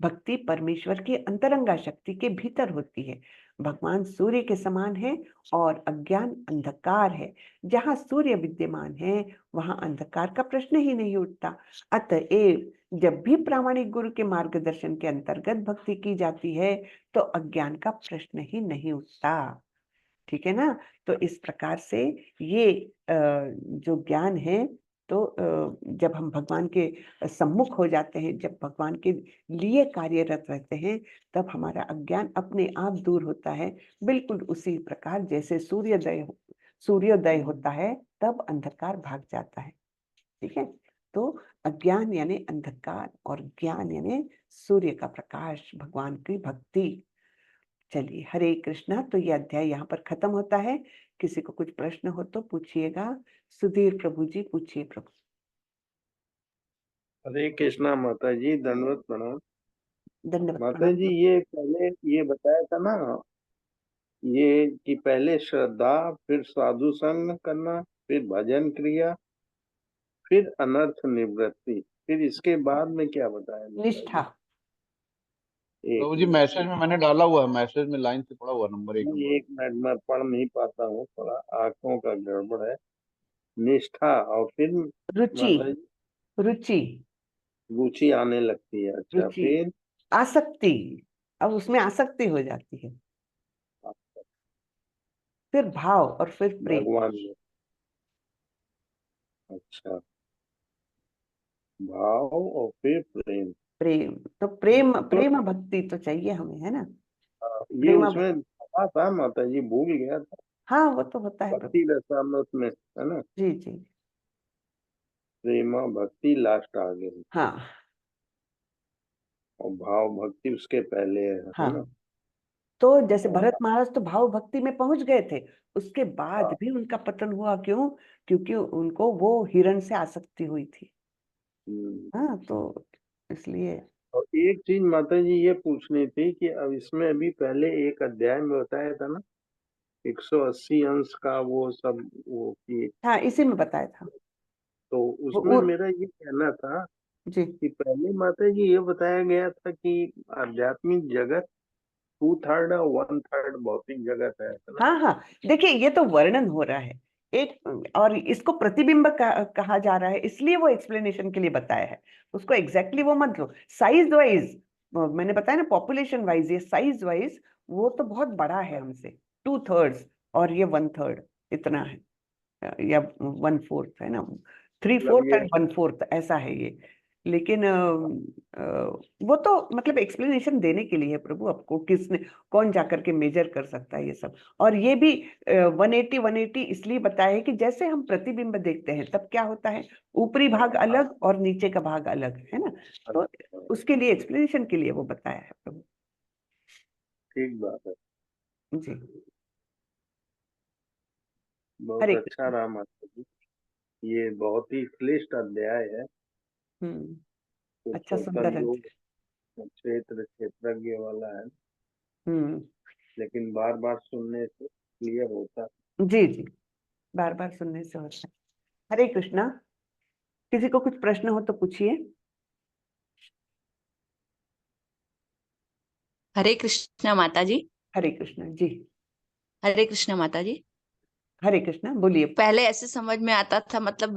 भक्ति परमेश्वर की अंतरंगा शक्ति के भीतर होती है। भगवान सूर्य के समान है और अज्ञान अंधकार है। जहाँ सूर्य विद्यमान है वहां अंधकार का प्रश्न ही नहीं उठता। अतएव जब भी प्रामाणिक गुरु के मार्गदर्शन के अंतर्गत भक्ति की जाती है तो अज्ञान का प्रश्न ही नहीं उठता। ठीक है ना। तो इस प्रकार से ये जो ज्ञान है, तो जब हम भगवान के सम्मुख हो जाते हैं, जब भगवान के लिए कार्यरत रहते हैं, तब हमारा अज्ञान अपने आप दूर होता है। बिल्कुल उसी प्रकार जैसे सूर्योदय होता है तब अंधकार भाग जाता है। ठीक है। तो अज्ञान यानी अंधकार और ज्ञान यानी सूर्य का प्रकाश, भगवान की भक्ति। चलिए, हरे कृष्णा। तो ये अध्याय यहाँ पर खत्म होता है। किसी को कुछ प्रश्न हो तो पूछिएगा। सुधीर प्रभु जी, पूछिए प्रभु। हरे कृष्णा माता जी, दंडवत प्रणाम। दंडवत माता प्रणाम। जी, ये पहले ये बताया था ना, ये कि पहले श्रद्धा, फिर साधु संग करना, फिर भजन क्रिया, फिर अनर्थ निवृत्ति, फिर इसके बाद में क्या बताया माता जी? निष्ठा। एक प्रभु जी मैसेज में मैंने डाला हुआ है, मैसेज में लाइन से पड़ा हुआ नंबर 1 मिनट, नंबर। एक मिनट, मैं पढ़ नहीं पाता हूँ, थोड़ा आंखों का गड़बड़ है। निष्ठा और फिर रुचि। माता जी रुचि। रुचि आने लगती है। अच्छा, रुचि। फिर आसक्ति। अब उसमें आसक्ति हो जाती है। फिर भाव और फिर प्रेम। भगवान में। अच्छा, भाव और फिर प्रेम। प्रेम तो प्रेम, तो प्रेम भक्ति तो चाहिए हमें, है ना। ये प्रेम भक्ति। उसमें था माता जी, भूल गया था। हाँ, वो तो होता है प्रभु। भक्ति रसामृत में है ना, जी जी। प्रेमा भक्ति लास्ट आ गई, हाँ और भाव भक्ति उसके पहले है हाँ। ना। तो जैसे हाँ, भरत महाराज तो भाव भक्ति में पहुंच गए थे, उसके बाद हाँ, भी उनका पतन हुआ। क्यों? क्योंकि उनको वो हिरण से आसक्ति हुई थी। हम्म। हाँ, तो इसलिए। और एक चीज माता जी ये पूछनी थी कि अब इसमें अभी पहले एक अध्याय में बताया था ना, 180 अंश का वो सब, वो कि हाँ, इसी में बताया था। तो वो उसमें मेरा ये कहना था जी। कि पहले माता जी ये बताया गया था कि आध्यात्मिक जगत 2/3 और 1/3 भौतिक जगत है ना। हाँ हाँ। देखिए, ये तो वर्णन हो रहा है एक, और इसको प्रतिबिंब कहा जा रहा है, इसलिए वो एक्सप्लेनेशन के लिए बताया है। उसको एग्जैक्टली वो मत लो। साइज वाइज मैंने बताया ना, पॉपुलेशन वाइज, ये साइज वाइज वो तो बहुत बड़ा है हमसे। 2/3 और ये 1/3 इतना है, या 1/4 है ना। थ्री मतलब फोर्थ ये एंड 1/4 ऐसा है ये। लेकिन वो तो मतलब एक्सप्लेनेशन देने के लिए है प्रभु। आपको किसने, कौन जाकर के मेजर कर सकता है ये सब। और ये भी 180 इसलिए बताया है कि जैसे हम प्रतिबिंब देखते हैं तब क्या होता है, ऊपरी भाग अलग और नीचे का भाग अलग, है ना। तो उसके लिए, एक्सप्लेनेशन के लिए वो बताया है प्रभु। ठीक बात है। जी। बहुत हरे अच्छा कृष्ण। रहा माता जी। ये बहुत ही क्लिष्ट अध्याय है। अच्छा, सुंदर पुरुषोत्तम है। योग क्षेत्र क्षेत्रज्ञ वाला है, हम्म। लेकिन बार बार सुनने से क्लियर होता है। जी जी। बार बार सुनने से होता है। हरे कृष्णा। किसी को कुछ प्रश्न हो तो पूछिए। हरे कृष्णा माता जी। हरे कृष्णा जी। हरे कृष्णा माता जी। हरे कृष्णा, बोलिए। पहले ऐसे समझ में आता था, मतलब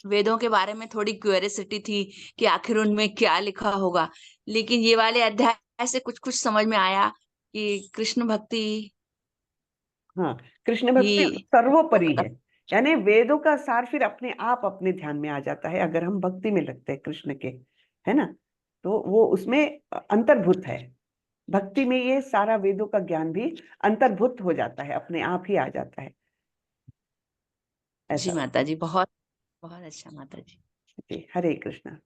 वेदों के बारे में थोड़ी क्यूरियोसिटी थी कि आखिर उनमें क्या लिखा होगा। लेकिन ये वाले अध्याय से कुछ कुछ समझ में आया कि कृष्ण भक्ति हाँ, कृष्ण ही भक्ति सर्वोपरि होता। है। यानी वेदों का सार फिर अपने आप अपने ध्यान में आ जाता है अगर हम भक्ति में लगते हैं कृष्ण के, है ना। तो वो उसमें अंतर्भूत है। भक्ति में ये सारा वेदों का ज्ञान भी अंतर्भूत हो जाता है, अपने आप ही आ जाता है। जी ऐसा। माता जी, बहुत बहुत अच्छा माता जी। जी, हरे कृष्णा।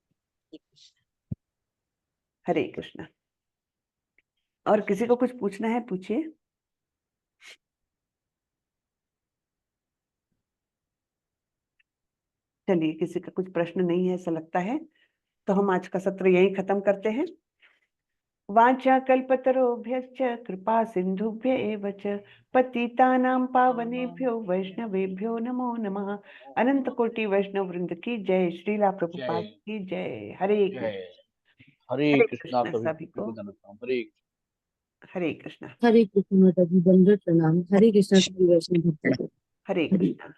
हरे कृष्णा। और किसी को कुछ पूछना है, पूछिए। चलिए, किसी का कुछ प्रश्न नहीं है ऐसा लगता है, तो हम आज का सत्र यहीं खत्म करते हैं। वाचा कल्पतरोभ्यश्च कृपा सिंधुभ्य एव च पतितानां पावनेभ्यो वैष्णवेभ्यो नमो नमः। अनंत कोटि वैष्णव वृंद की जय। श्रीला प्रभुपाद जय की जय। हरे कृष्ण। जय हरे हरे कृष्णा। कृष्ण सभी सभी को को। धन्यवाद। हरे हरे कृष्ण। हरे कृष्ण माता जी, दंडवत प्रणाम। हरे कृष्ण सभी वैष्णव भक्तों को। हरे हरे कृष्ण।